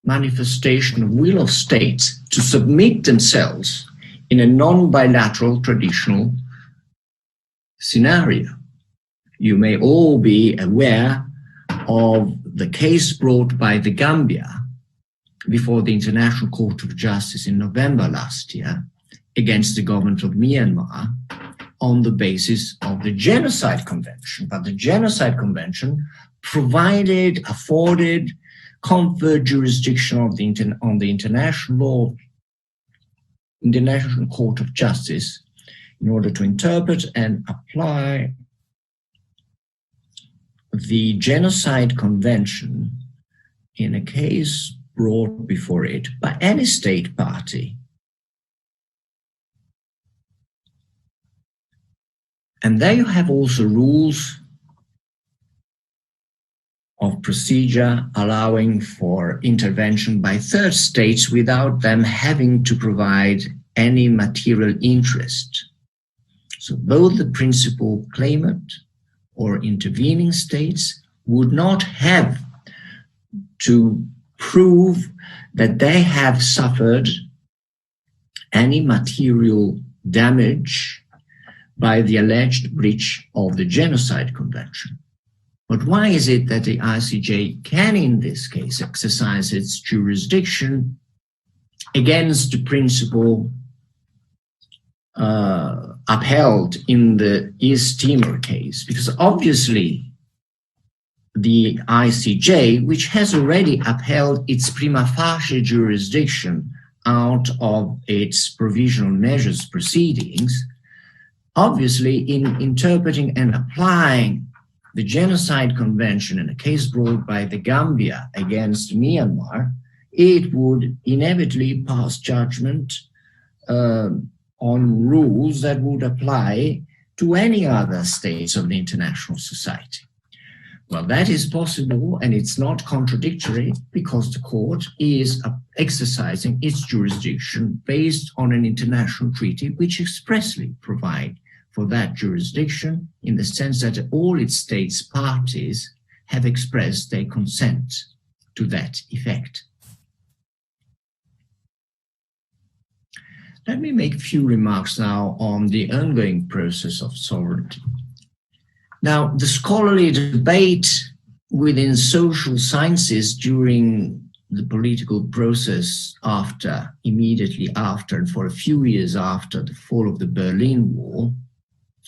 manifestation of will of states to submit themselves in a non-bilateral traditional scenario. You may all be aware of the case brought by the Gambia before the International Court of Justice in November last year against the government of Myanmar on the basis of the Genocide Convention. But the Genocide Convention provided, afforded, conferred jurisdiction on the international law, International Court of Justice, in order to interpret and apply the Genocide Convention in a case brought before it by any state party. And there you have also rules of procedure allowing for intervention by third states without them having to provide any material interest. So both the principal claimant or intervening states would not have to prove that they have suffered any material damage by the alleged breach of the Genocide Convention. But why is it that the ICJ can, in this case, exercise its jurisdiction against the principle upheld in the East Timor case? Because obviously the ICJ, which has already upheld its prima facie jurisdiction out of its provisional measures proceedings, obviously in interpreting and applying the Genocide Convention in a case brought by the Gambia against Myanmar, it would inevitably pass judgment on rules that would apply to any other states of the international society. Well, that is possible, and it's not contradictory because the court is exercising its jurisdiction based on an international treaty which expressly provides for that jurisdiction in the sense that all its states parties have expressed their consent to that effect. Let me make a few remarks now on the ongoing process of sovereignty. Now, the scholarly debate within social sciences during the political process immediately after, and for a few years after the fall of the Berlin Wall,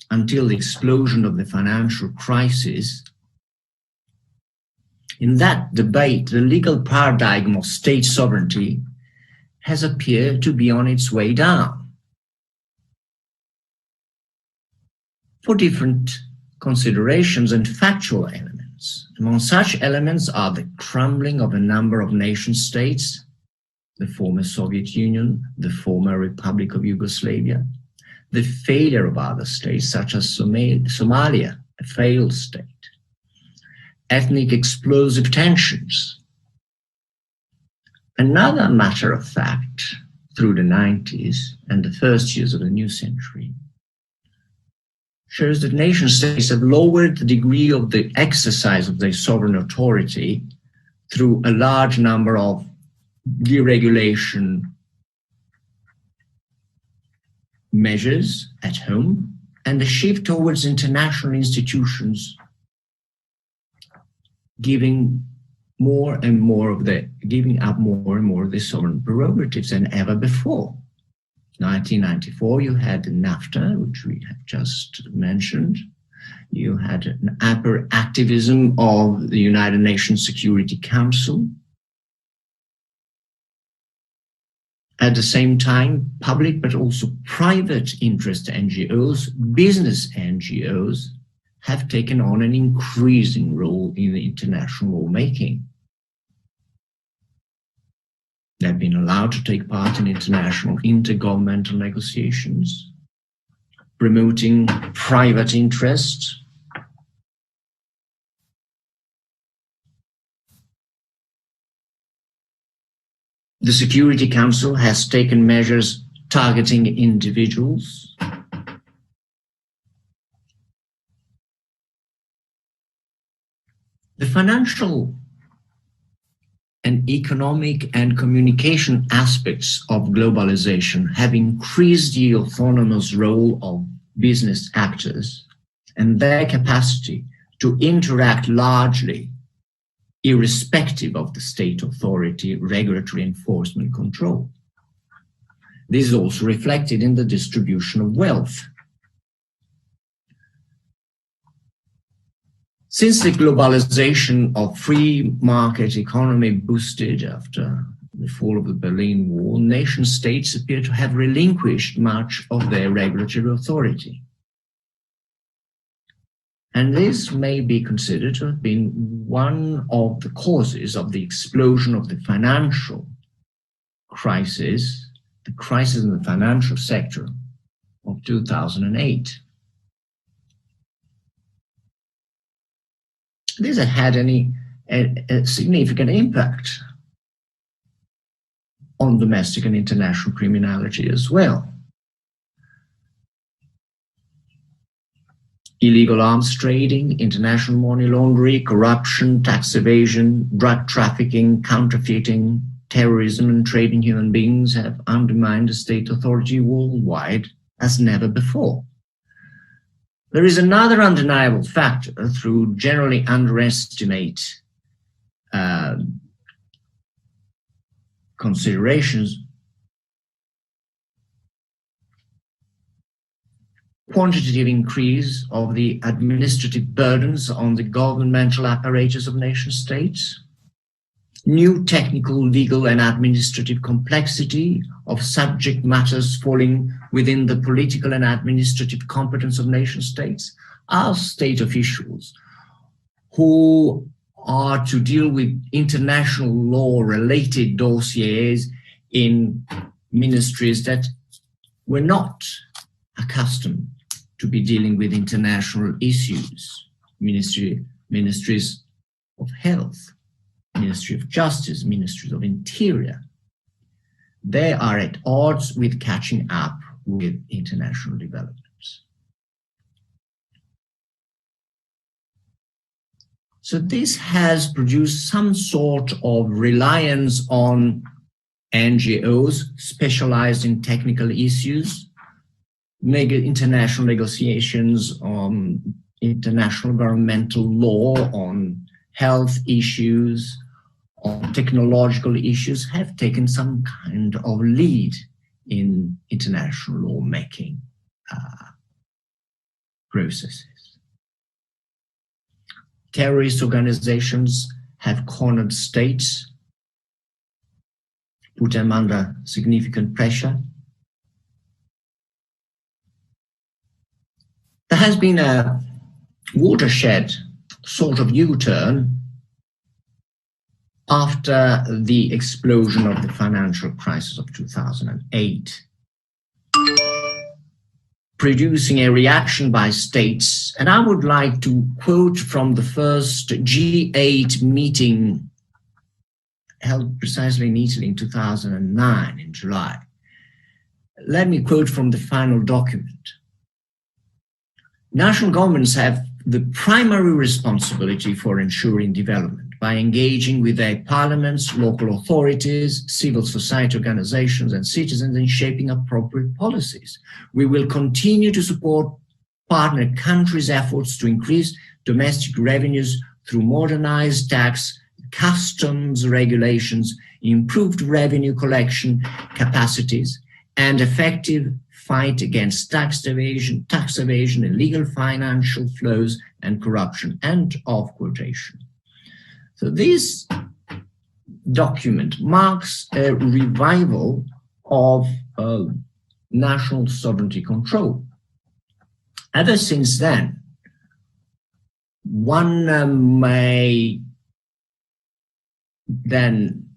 until the explosion of the financial crisis, in that debate, the legal paradigm of state sovereignty has appeared to be on its way down for different considerations and factual elements. Among such elements are the crumbling of a number of nation states, the former Soviet Union, the former Republic of Yugoslavia, the failure of other states such as Somalia, a failed state, ethnic explosive tensions. Another matter of fact through the 90s and the first years of the new century shows that nation states have lowered the degree of the exercise of their sovereign authority through a large number of deregulation measures at home and the shift towards international institutions giving up more and more of the sovereign prerogatives than ever before. 1994, you had NAFTA, which we have just mentioned. You had an hyperactivism of the United Nations Security Council. At the same time, public but also private interest NGOs, business NGOs, have taken on an increasing role in the international lawmaking. They've been allowed to take part in international intergovernmental negotiations, promoting private interests. The Security Council has taken measures targeting individuals. The financial and economic and communication aspects of globalization have increased the autonomous role of business actors and their capacity to interact largely, irrespective of the state authority, regulatory enforcement control. This is also reflected in the distribution of wealth. Since the globalization of free market economy boosted after the fall of the Berlin Wall, nation states appear to have relinquished much of their regulatory authority. And this may be considered to have been one of the causes of the explosion of the financial crisis, the crisis in the financial sector of 2008. This had a significant impact on domestic and international criminality as well. Illegal arms trading, international money laundering, corruption, tax evasion, drug trafficking, counterfeiting, terrorism, and trading human beings have undermined the state authority worldwide as never before. There is another undeniable factor through generally underestimate considerations. Quantitative increase of the administrative burdens on the governmental apparatus of nation states, new technical, legal, and administrative complexity of subject matters falling within the political and administrative competence of nation states, are state officials who are to deal with international law-related dossiers in ministries that were not accustomed to be dealing with international issues, ministries of health, Ministry of Justice, Ministries of Interior. They are at odds with catching up with international developments. So this has produced some sort of reliance on NGOs specialized in technical issues, international negotiations on international environmental law, on health issues, on technological issues, have taken some kind of lead in international lawmaking processes. Terrorist organizations have cornered states, put them under significant pressure. There has been a watershed sort of U-turn after the explosion of the financial crisis of 2008, producing a reaction by states. And I would like to quote from the first G8 meeting held precisely in Italy in 2009, in July. Let me quote from the final document. national governments have the primary responsibility for ensuring development by engaging with their parliaments, local authorities, civil society organizations, and citizens in shaping appropriate policies. We will continue to support partner countries' efforts to increase domestic revenues through modernized tax, customs regulations, improved revenue collection capacities, and effective fight against tax evasion, illegal financial flows, and corruption. End of quotation. So this document marks a revival of national sovereignty control. Ever since then, one may then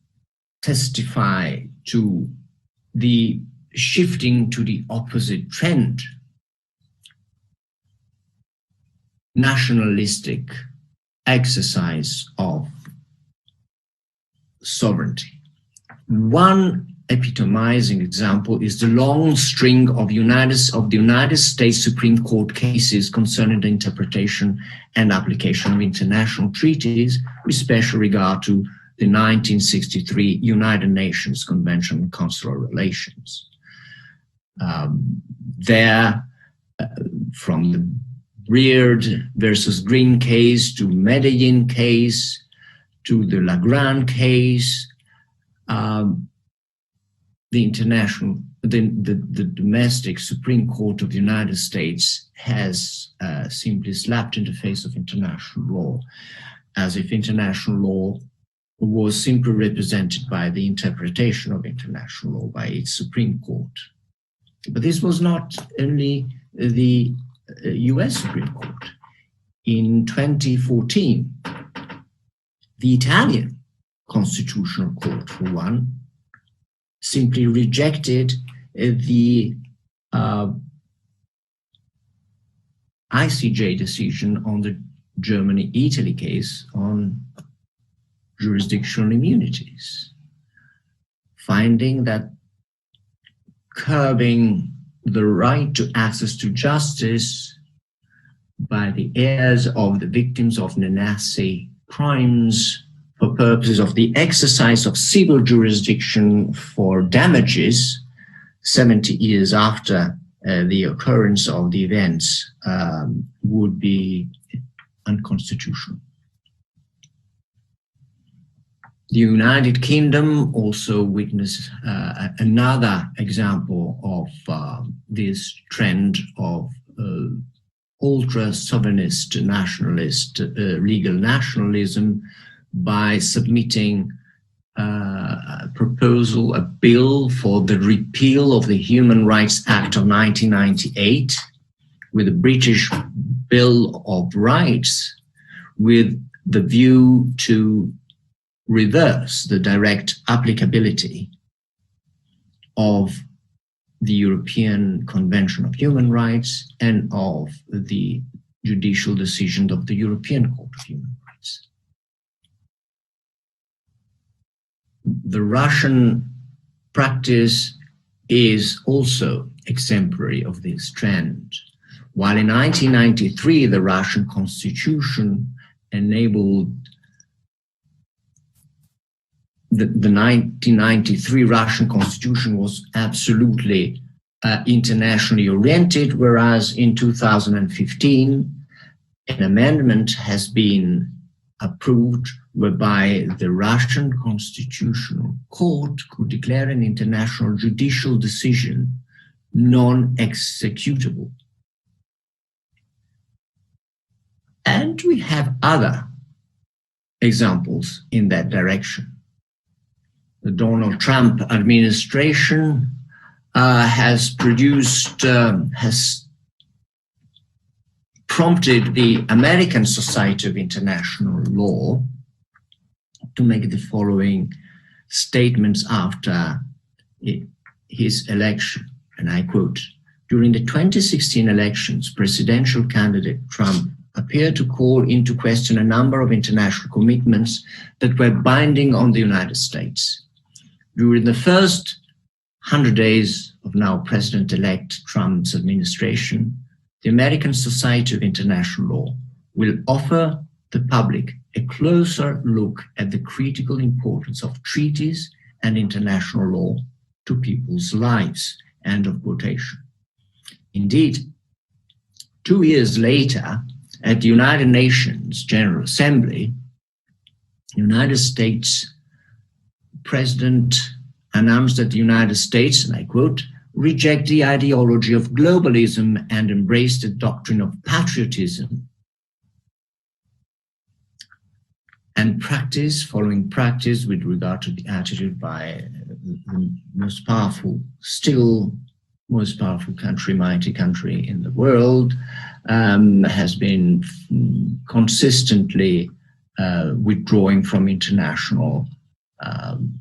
testify to the shifting to the opposite trend, nationalistic exercise of sovereignty. One epitomizing example is the long string of the United States Supreme Court cases concerning the interpretation and application of international treaties, with special regard to the 1963 United Nations Convention on Consular Relations. From the Beard versus Green case to Medellin case to the Legrand case, the domestic Supreme Court of the United States has simply slapped in the face of international law, as if international law was simply represented by the interpretation of international law by its Supreme Court. But this was not only the US Supreme Court. In 2014, the Italian Constitutional Court, for one, simply rejected the ICJ decision on the Germany-Italy case on jurisdictional immunities, finding that curbing the right to access to justice by the heirs of the victims of Nazi crimes for purposes of the exercise of civil jurisdiction for damages 70 years after the occurrence of the events would be unconstitutional. The United Kingdom also witnessed another example of this trend of ultra-sovereignist nationalist legal nationalism by submitting a proposal, a bill for the repeal of the Human Rights Act of 1998 with the British Bill of Rights, with the view to reverse the direct applicability of the European Convention of Human Rights and of the judicial decision of the European Court of Human Rights. The Russian practice is also exemplary of this trend. While in 1993, the Russian constitution enabled the 1993 Russian constitution was absolutely internationally oriented, whereas in 2015, an amendment has been approved whereby the Russian Constitutional Court could declare an international judicial decision non-executable. And we have other examples in that direction. The Donald Trump administration has prompted the American Society of International Law to make the following statements after his election, and I quote, "During the 2016 elections, presidential candidate Trump appeared to call into question a number of international commitments that were binding on the United States. During the first 100 days of now President-elect Trump's administration, the American Society of International Law will offer the public a closer look at the critical importance of treaties and international law to people's lives. End of quotation. Indeed, 2 years later, at the United Nations General Assembly, the United States President announced that the United States, and I quote, reject the ideology of globalism and embrace the doctrine of patriotism and practice, following practice with regard to the attitude by the most powerful, still most powerful country, mighty country in the world, has been consistently withdrawing from international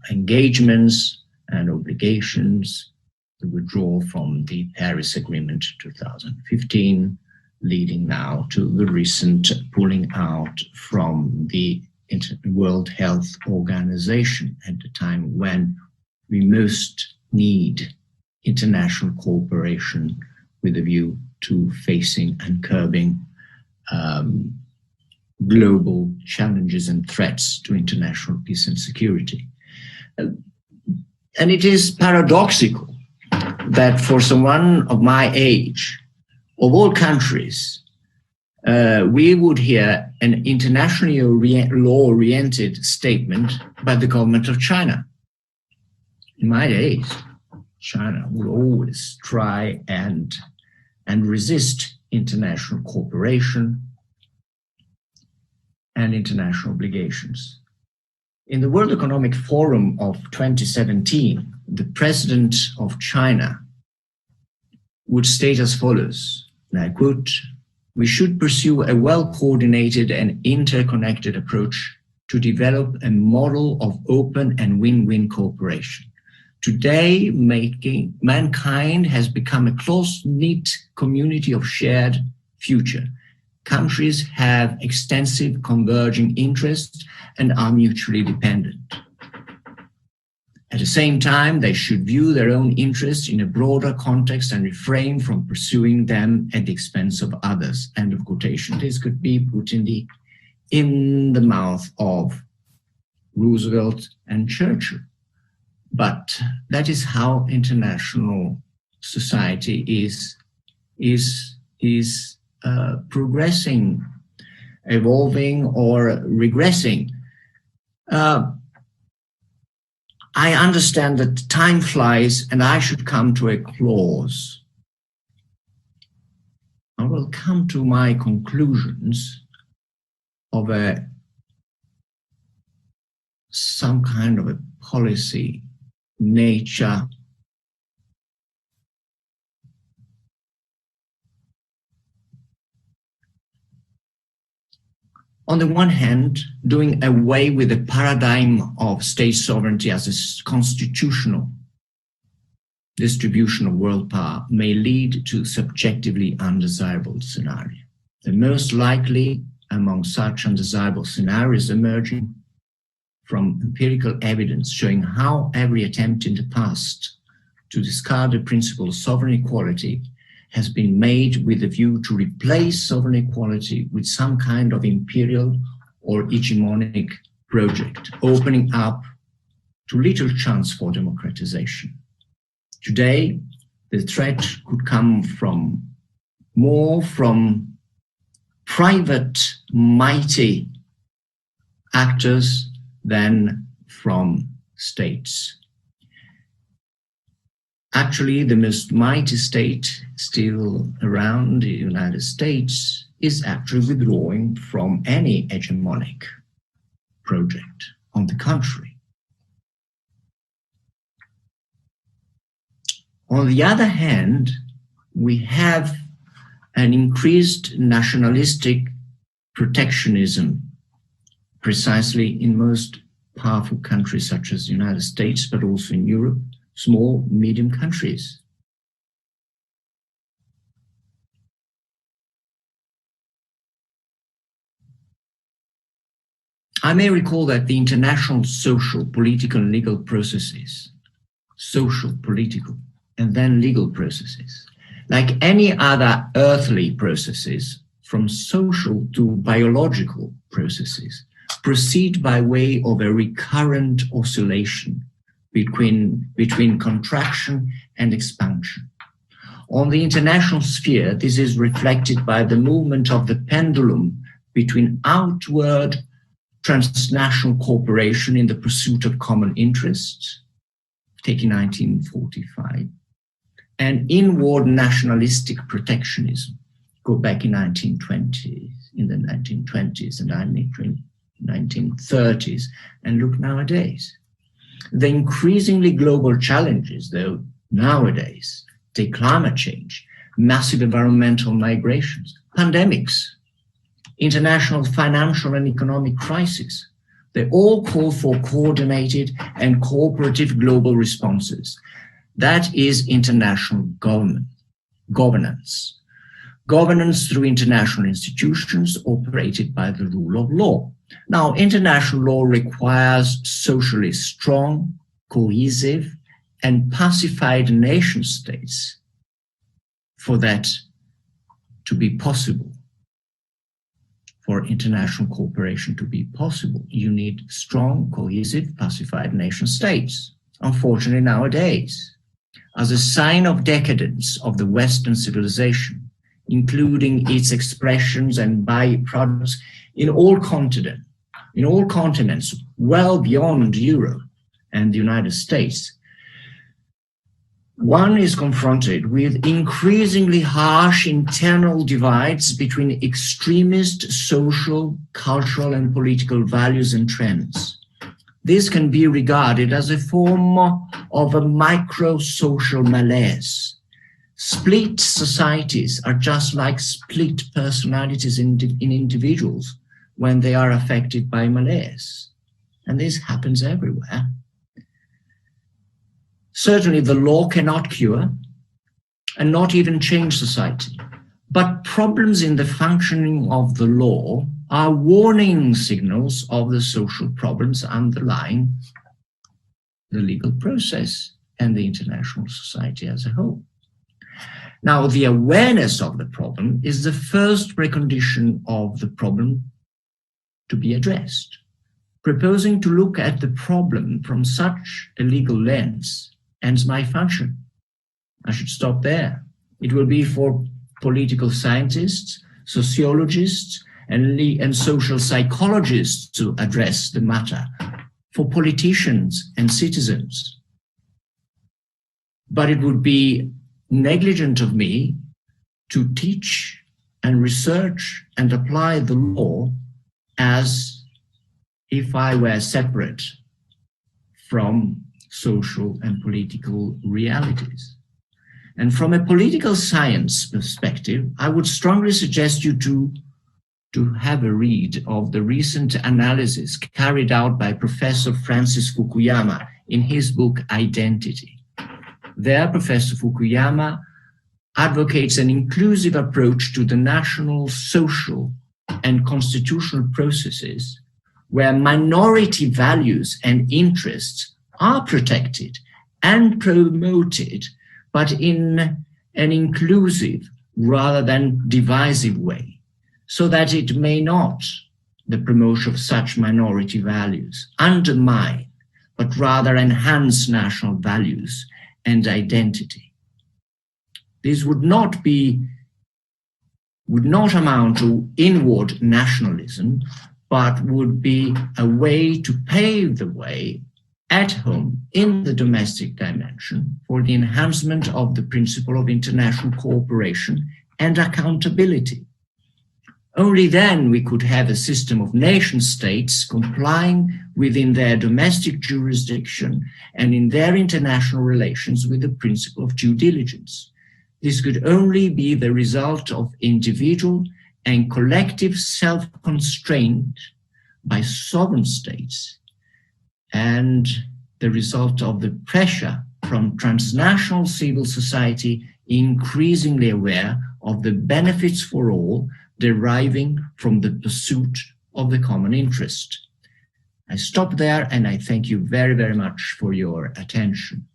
engagements and obligations, the withdrawal from the Paris Agreement 2015, leading now to the recent pulling out from the World Health Organization at the time when we most need international cooperation with a view to facing and curbing global challenges and threats to international peace and security. And it is paradoxical that for someone of my age, of all countries, we would hear an internationally law-oriented statement by the government of China. In my days, China would always try and resist international cooperation and international obligations. In the World Economic Forum of 2017, the president of China would state as follows, and I quote, "We should pursue a well-coordinated and interconnected approach to develop a model of open and win-win cooperation. Today, mankind has become a close-knit community of shared future. Countries have extensive converging interests and are mutually dependent. At the same time, they should view their own interests in a broader context and refrain from pursuing them at the expense of others." End of quotation. This could be put in the mouth of Roosevelt and Churchill. But that is how international society is progressing, evolving, or regressing. I understand that time flies and I should come to a close. I will come to my conclusions of some kind of a policy nature. On the one hand, doing away with the paradigm of state sovereignty as a constitutional distribution of world power may lead to subjectively undesirable scenario. The most likely among such undesirable scenarios emerging from empirical evidence showing how every attempt in the past to discard the principle of sovereign equality has been made with a view to replace sovereign equality with some kind of imperial or hegemonic project, opening up to little chance for democratization. Today, the threat could come more from private, mighty actors than from states. Actually, the most mighty state still around, the United States, is actually withdrawing from any hegemonic project. On the contrary. On the other hand, we have an increased nationalistic protectionism precisely in most powerful countries such as the United States, but also in Europe, small, medium countries. I may recall that the international social, political, and legal processes, social, political, and then legal processes, Like any other earthly processes, from social to biological processes, proceed by way of a recurrent oscillation between contraction and expansion. On the international sphere, this is reflected by the movement of the pendulum between outward transnational cooperation in the pursuit of common interests, taking 1945, and inward nationalistic protectionism, go back in the 1920s and 1930s, and look nowadays. The increasingly global challenges, though, nowadays, take climate change, massive environmental migrations, pandemics, international financial and economic crises. They all call for coordinated and cooperative global responses. That is international governance. Governance through international institutions operated by the rule of law. Now, international law requires socially strong, cohesive, and pacified nation states for that to be possible. For international cooperation to be possible, you need strong, cohesive, pacified nation states. Unfortunately, nowadays, as a sign of decadence of the Western civilization, including its expressions and byproducts in all continents, well beyond Europe and the United States, one is confronted with increasingly harsh internal divides between extremist social, cultural, and political values and trends. This can be regarded as a form of a micro-social malaise. Split societies are just like split personalities in individuals when they are affected by malaise. And this happens everywhere. Certainly the law cannot cure and not even change society. But problems in the functioning of the law are warning signals of the social problems underlying the legal process and the international society as a whole. Now, the awareness of the problem is the first precondition of the problem to be addressed. Proposing to look at the problem from such a legal lens ends my function. I should stop there. It will be for political scientists, sociologists, and social psychologists to address the matter, for politicians and citizens. But it would be negligent of me to teach and research and apply the law as if I were separate from social and political realities. And from a political science perspective, I would strongly suggest you to have a read of the recent analysis carried out by Professor Francis Fukuyama in his book, Identity. There, Professor Fukuyama advocates an inclusive approach to the national, social, and constitutional processes where minority values and interests are protected and promoted, but in an inclusive rather than divisive way, so that it may not, the promotion of such minority values, undermine, but rather enhance national values and identity. This would not amount to inward nationalism, but would be a way to pave the way at home in the domestic dimension for the enhancement of the principle of international cooperation and accountability. Only then we could have a system of nation states complying within their domestic jurisdiction and in their international relations with the principle of due diligence. This could only be the result of individual and collective self-constraint by sovereign states, and the result of the pressure from transnational civil society increasingly aware of the benefits for all deriving from the pursuit of the common interest. I stop there and I thank you very, very much for your attention.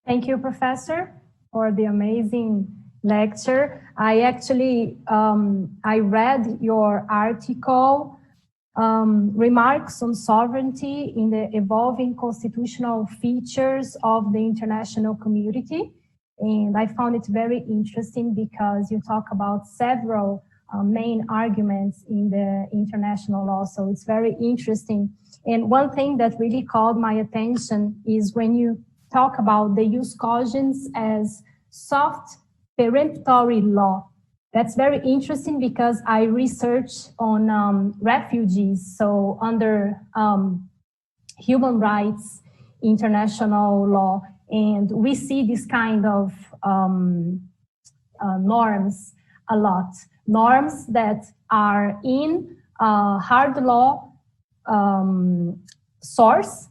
Thank you, Professor, for the amazing lecture. I actually, I read your article, Remarks on Sovereignty in the Evolving Constitutional Features of the International Community. And I found it very interesting because you talk about several main arguments in the international law. So it's very interesting. And one thing that really called my attention is when you talk about the jus cogens as soft peremptory law. That's very interesting because I research on refugees. So under human rights, international law, and we see this kind of norms a lot. Norms that are in hard law source,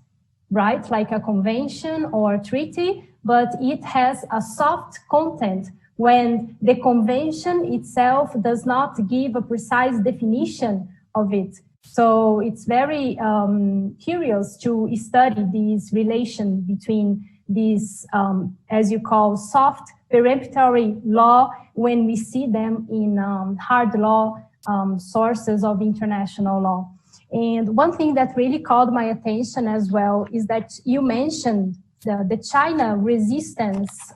right? Like a convention or a treaty, but it has a soft content when the convention itself does not give a precise definition of it. So it's very curious to study this relation between these, as you call, soft peremptory law when we see them in hard law sources of international law. And one thing that really called my attention as well is that you mentioned the China resistance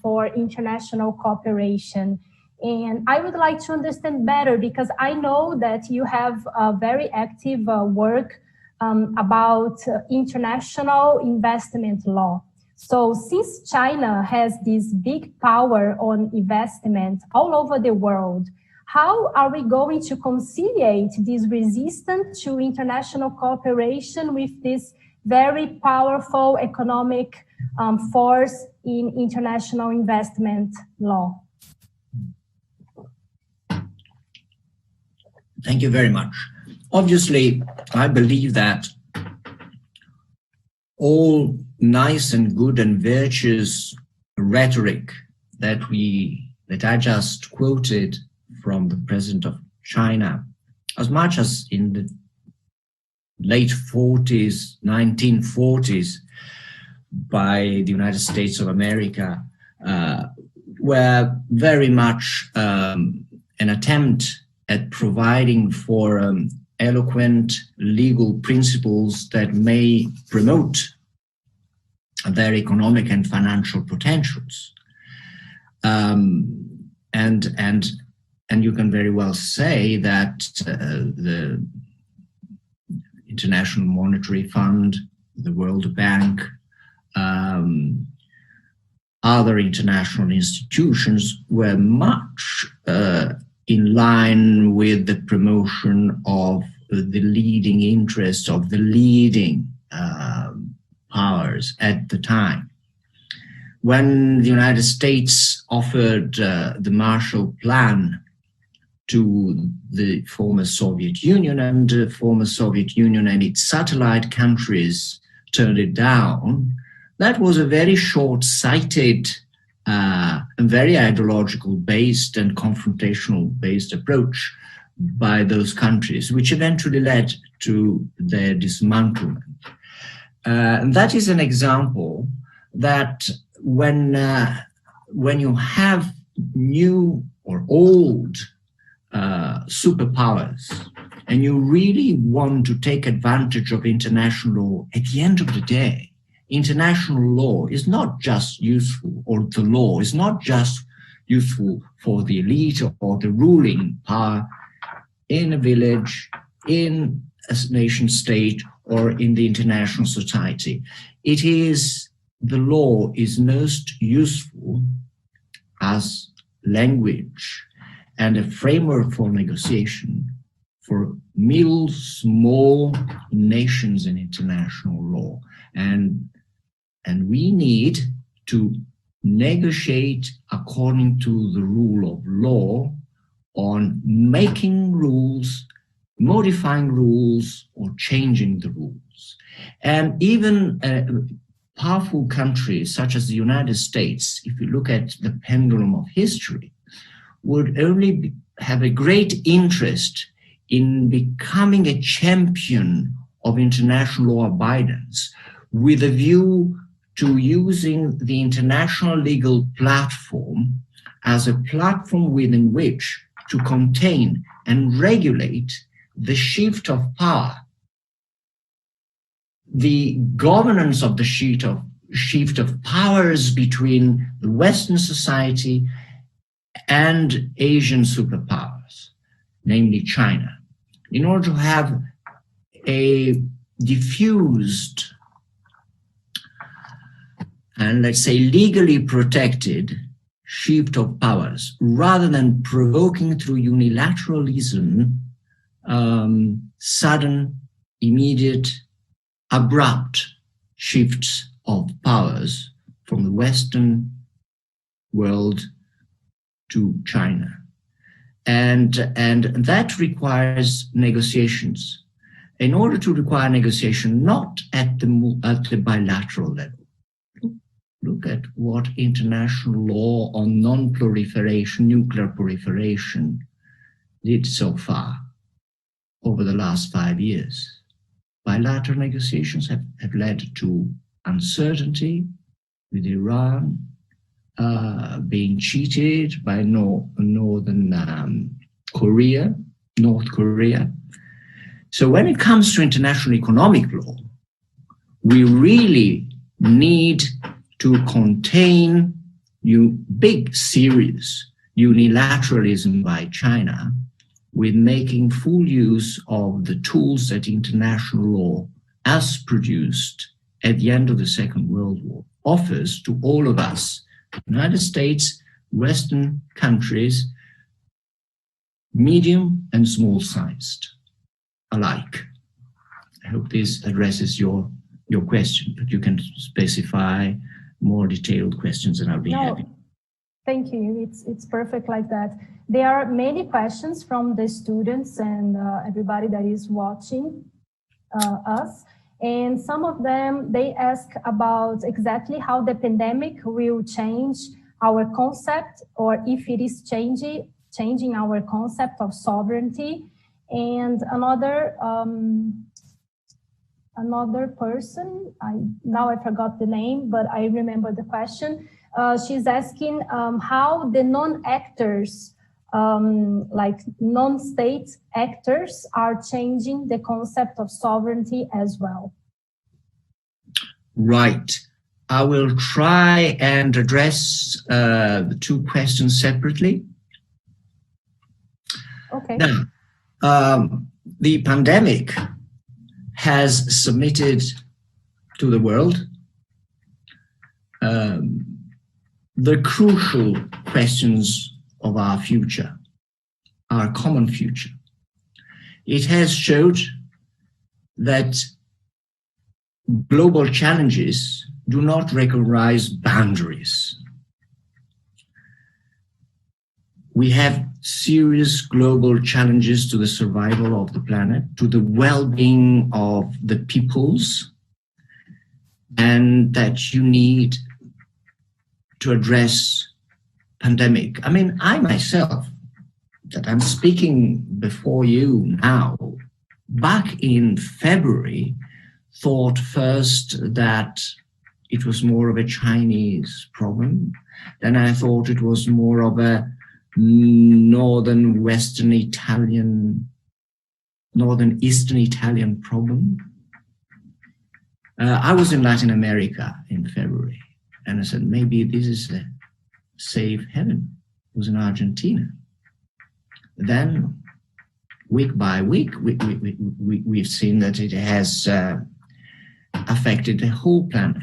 for international cooperation. And I would like to understand better because I know that you have a very active work about international investment law. So since China has this big power on investment all over the world, how are we going to conciliate this resistance to international cooperation with this very powerful economic force in international investment law? Thank you very much. Obviously, I believe that all nice and good and virtuous rhetoric that I just quoted from the President of China, as much as in the late 40s, 1940s, by the United States of America, were very much an attempt at providing for eloquent legal principles that may promote their economic and financial potentials. And you can very well say that the International Monetary Fund, the World Bank, other international institutions were much in line with the promotion of the leading interests of the leading powers at the time. When the United States offered the Marshall Plan to the former Soviet Union, and the former Soviet Union and its satellite countries turned it down, that was a very short-sighted and very ideological-based and confrontational-based approach by those countries, which eventually led to their dismantlement. And that is an example that when you have new or old superpowers and you really want to take advantage of international law, at the end of the day, international law is not just useful, or the law is not just useful for the elite or the ruling power in a village, in a nation state, or in the international society. The law is most useful as language and a framework for negotiation for middle, small nations in international law. And we need to negotiate according to the rule of law on making rules, modifying rules, or changing the rules. And even powerful countries such as the United States, if you look at the pendulum of history, would only have a great interest in becoming a champion of international law abidance with a view to using the international legal platform as a platform within which to contain and regulate the shift of power, the governance of the shift of powers between the Western society and Asian superpowers, namely China, in order to have a diffused and, let's say, legally protected shift of powers, rather than provoking through unilateralism sudden, immediate, abrupt shifts of powers from the Western world to China. And that requires negotiations. In order to require negotiation, not at the bilateral level. Look at what international law on non-proliferation, nuclear proliferation, did so far over the last 5 years. Bilateral negotiations have led to uncertainty with Iran being cheated by North Korea. So when it comes to international economic law, we really need to contain big, serious unilateralism by China with making full use of the tools that international law, as produced at the end of the Second World War, offers to all of us, United States, Western countries, medium and small-sized alike. I hope this addresses your question, but you can specify more detailed questions and I'll be happy. Thank you. It's perfect like that. There are many questions from the students and everybody that is watching us. And some of them, they ask about exactly how the pandemic will change our concept, or if it is changing our concept of sovereignty. And another person, now I forgot the name, but I remember the question. She's asking how the non-actors, like non-state actors, are changing the concept of sovereignty as well. Right. I will try and address the two questions separately. Okay. Now, the pandemic has submitted to the world the crucial questions of our future, our common future. It has showed that global challenges do not recognize boundaries. We have serious global challenges to the survival of the planet, to the well-being of the peoples, and that you need to address pandemic. I mean, I myself, that I'm speaking before you now, back in February, thought first that it was more of a Chinese problem. Then I thought it was more of a northern eastern Italian problem. I was in Latin America in February, and I said, maybe this is a safe haven. It was in Argentina. Then, week by week, we've seen that it has affected the whole planet.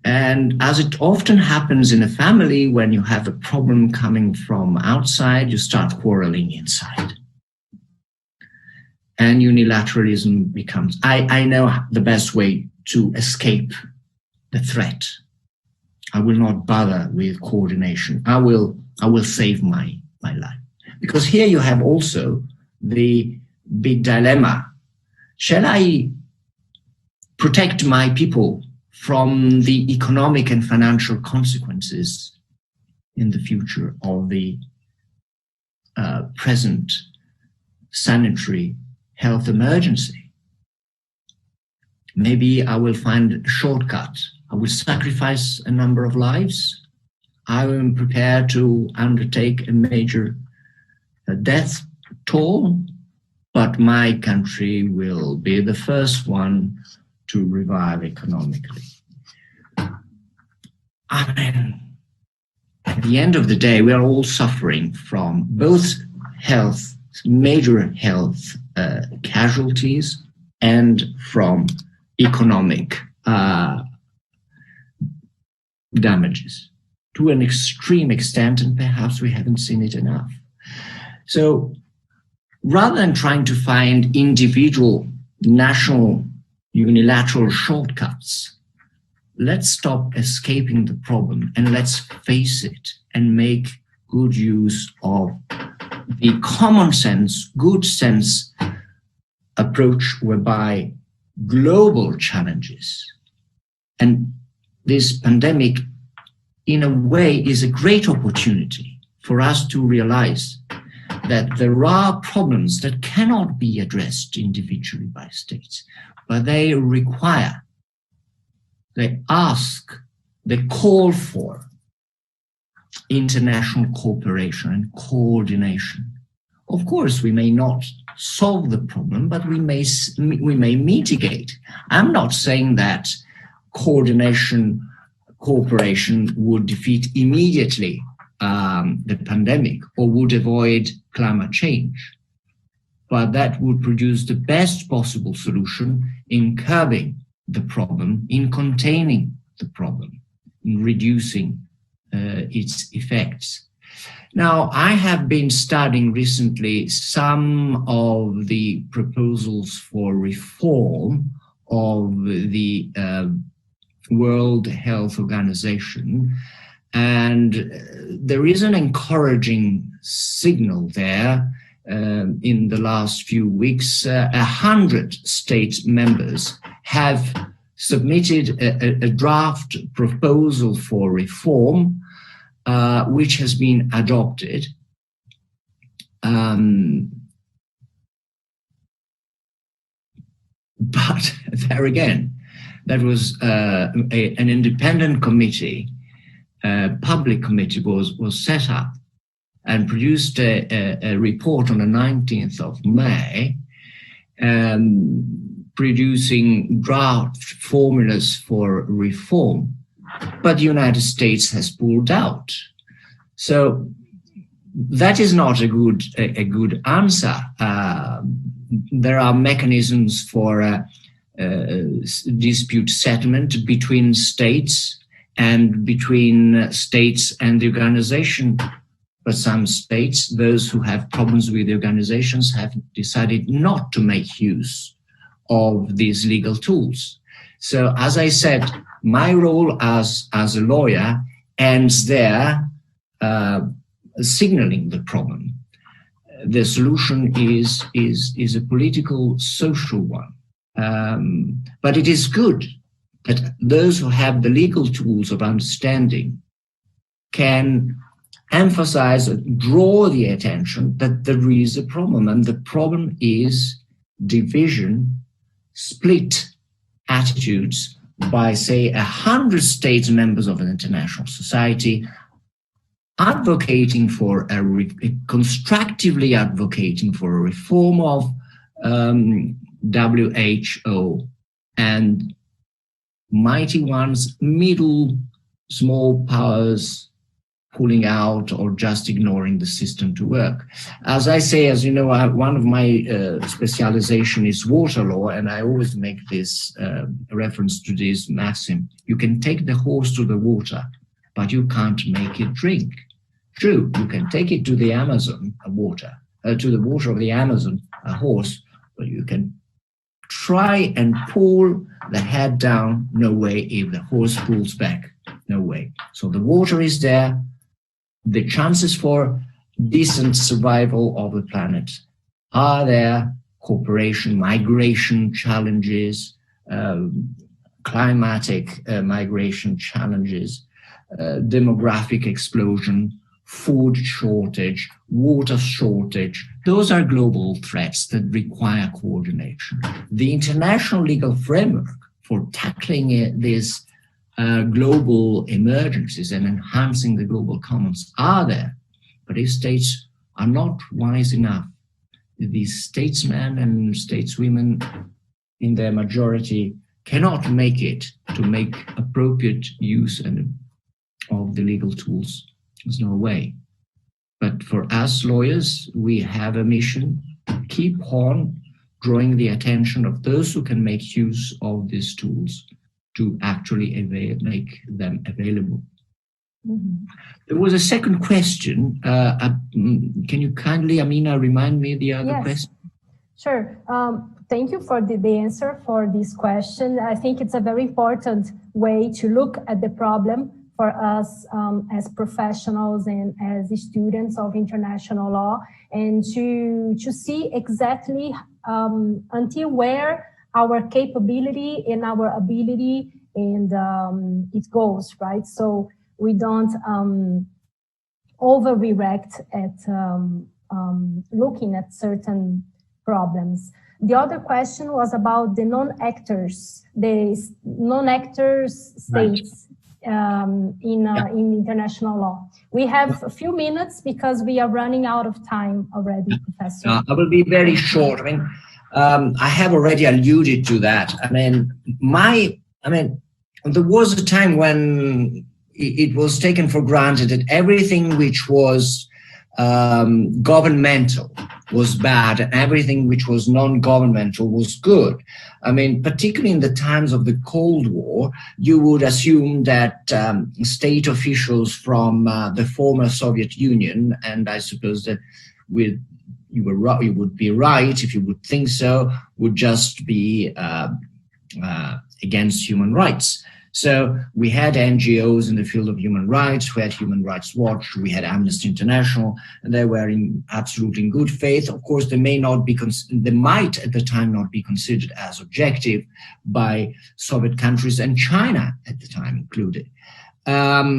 And as it often happens in a family, when you have a problem coming from outside, you start quarreling inside. And unilateralism becomes, I know the best way to escape the threat. I will not bother with coordination. I will save my life. Because here you have also the big dilemma. Shall I protect my people from the economic and financial consequences in the future of the present sanitary health emergency? maybe I will find a shortcut. I will sacrifice a number of lives. I am prepared to undertake a major death toll, but my country will be the first one to revive economically. I mean, at the end of the day, we are all suffering from both major health casualties and from economic damages to an extreme extent, and perhaps we haven't seen it enough. So rather than trying to find individual national unilateral shortcuts, let's stop escaping the problem and let's face it and make good use of the common sense, good sense approach whereby global challenges, and this pandemic in a way is a great opportunity for us to realize that there are problems that cannot be addressed individually by states, but they require, they ask, they call for international cooperation and coordination. Of course, we may not solve the problem, but we may mitigate. I'm not saying that cooperation would defeat immediately the pandemic or would avoid climate change, but that would produce the best possible solution in curbing the problem, in containing the problem, in reducing its effects. Now, I have been studying recently some of the proposals for reform of the World Health Organization, and there is an encouraging signal there. In the last few weeks, 100 state members have submitted a draft proposal for reform, which has been adopted. But there again, that was an independent committee, public committee was set up and produced a report on the 19th of May, producing draft formulas for reform, but the United States has pulled out. So that is not a good answer. There are mechanisms for dispute settlement between states and between states and the organization. But some states, those who have problems with the organizations, have decided not to make use of these legal tools. So as I said, my role as a lawyer ends there, signaling the problem. The solution is a political, social one. But it is good that those who have the legal tools of understanding can emphasize, draw the attention that there is a problem, and the problem is division, split attitudes by, say, 100 states members of an international society advocating for constructively advocating for a reform of WHO, and mighty ones, middle, small powers pulling out or just ignoring the system to work. As I say, as you know, one of my specialization is water law, and I always make this reference to this maxim: you can take the horse to the water, but you can't make it drink. True, you can take it to the Amazon, to the water of the Amazon, a horse, but you can try and pull the head down, no way. If the horse pulls back, no way. So the water is there. The chances for decent survival of the planet are there. Cooperation, migration challenges, climatic migration challenges, demographic explosion, food shortage, water shortage. Those are global threats that require coordination. The international legal framework for tackling these global emergencies and enhancing the global commons are there. But if states are not wise enough, these statesmen and stateswomen in their majority cannot make it to make appropriate use of the legal tools. There's no way. But for us lawyers, we have a mission: keep on drawing the attention of those who can make use of these tools to actually make them available. Mm-hmm. There was a second question. Can you kindly, Amina, remind me the other question? Sure. Thank you for the answer for this question. I think it's a very important way to look at the problem for us as professionals and as students of international law, and to see exactly until where our capability and our ability and it goes, right? So we don't overreact at looking at certain problems. The other question was about the non-actors, states in international law. We have a few minutes because we are running out of time already, Professor. I will be very short. I mean, I have already alluded to that. I mean, there was a time when it was taken for granted that everything which was governmental was bad and everything which was non-governmental was good. I mean, particularly in the times of the Cold War, you would assume that state officials from the former Soviet Union, and I suppose that you would be right if you would think so, would just be against human rights. So we had NGOs in the field of human rights, we had Human Rights Watch, we had Amnesty International, and they were absolutely in good faith. Of course, they might at the time not be considered as objective by Soviet countries and China at the time included. But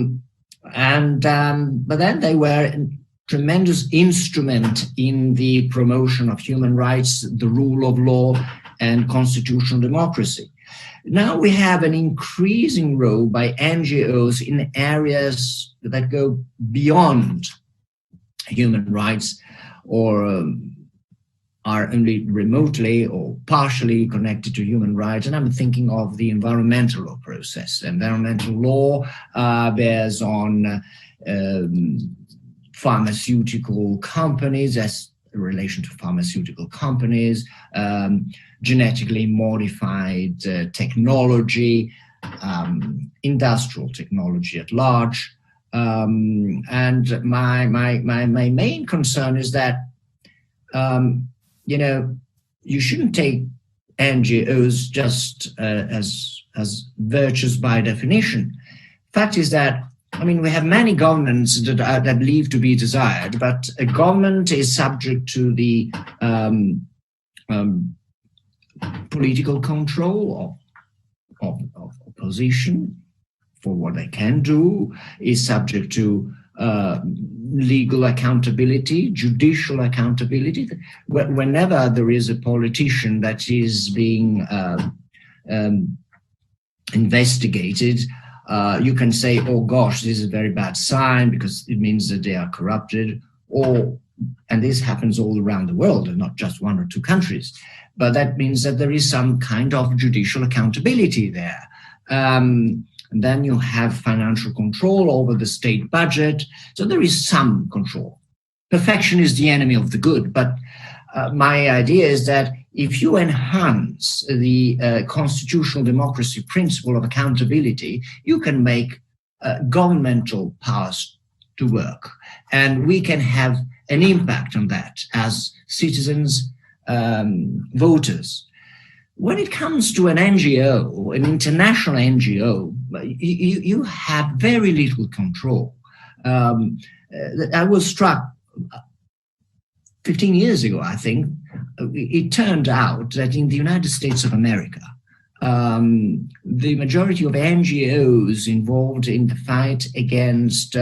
then they were a tremendous instrument in the promotion of human rights, the rule of law, and constitutional democracy. Now we have an increasing role by NGOs in areas that go beyond human rights or are only remotely or partially connected to human rights. And I'm thinking of the environmental law process. Environmental law bears on pharmaceutical companies, as in relation to pharmaceutical companies, genetically modified technology, industrial technology at large. And my main concern is that, you shouldn't take NGOs just as virtues by definition. Fact is that, I mean, we have many governments that leave to be desired, but a government is subject to the political control of opposition for what they can do, is subject to legal accountability, judicial accountability. Whenever there is a politician that is being investigated, you can say, oh gosh, this is a very bad sign because it means that they are corrupted, and this happens all around the world and not just one or two countries. But that means that there is some kind of judicial accountability there. And then you have financial control over the state budget. So there is some control. Perfection is the enemy of the good. But my idea is that if you enhance the constitutional democracy principle of accountability, you can make governmental powers to work. And we can have an impact on that as citizens, voters. When it comes to an NGO, an international NGO, you have very little control. I was struck 15 years ago, I think. It turned out that in the United States of America, the majority of NGOs involved in the fight against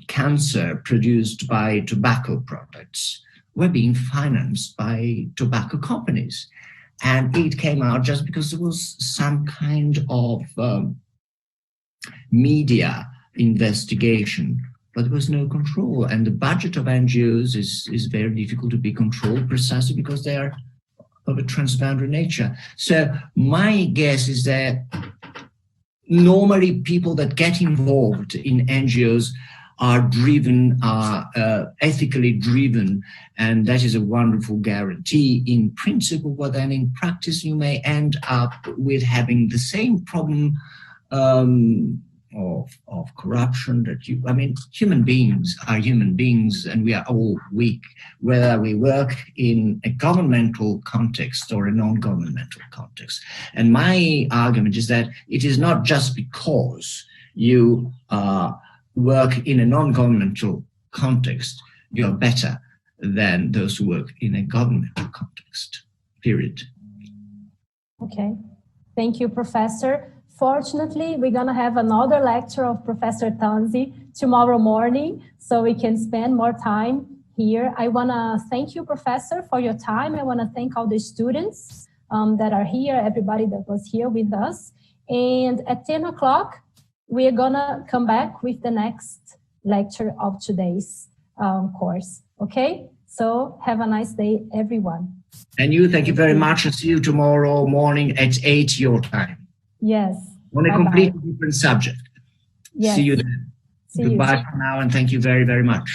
cancer produced by tobacco products were being financed by tobacco companies. and it came out just because there was some kind of media investigation, but there was no control. And the budget of NGOs is very difficult to be controlled precisely because they are of a transboundary nature. So my guess is that normally people that get involved in NGOs are driven, are ethically driven, and that is a wonderful guarantee in principle, but then in practice you may end up with having the same problem of corruption I mean, human beings are human beings and we are all weak, whether we work in a governmental context or a non-governmental context. And my argument is that it is not just because you work in a non-governmental context, you're better than those who work in a governmental context, period. Okay, thank you, Professor. Fortunately, we're going to have another lecture of Professor Tanzi tomorrow morning, so we can spend more time here. I want to thank you, Professor, for your time. I want to thank all the students that are here, everybody that was here with us. And at 10 o'clock, we're going to come back with the next lecture of today's course. Okay? So have a nice day, everyone. And you, thank you very much. And see you tomorrow morning at 8 your time. Yes. On a completely different subject. Yes. See you then. Goodbye for now, and thank you very, very much.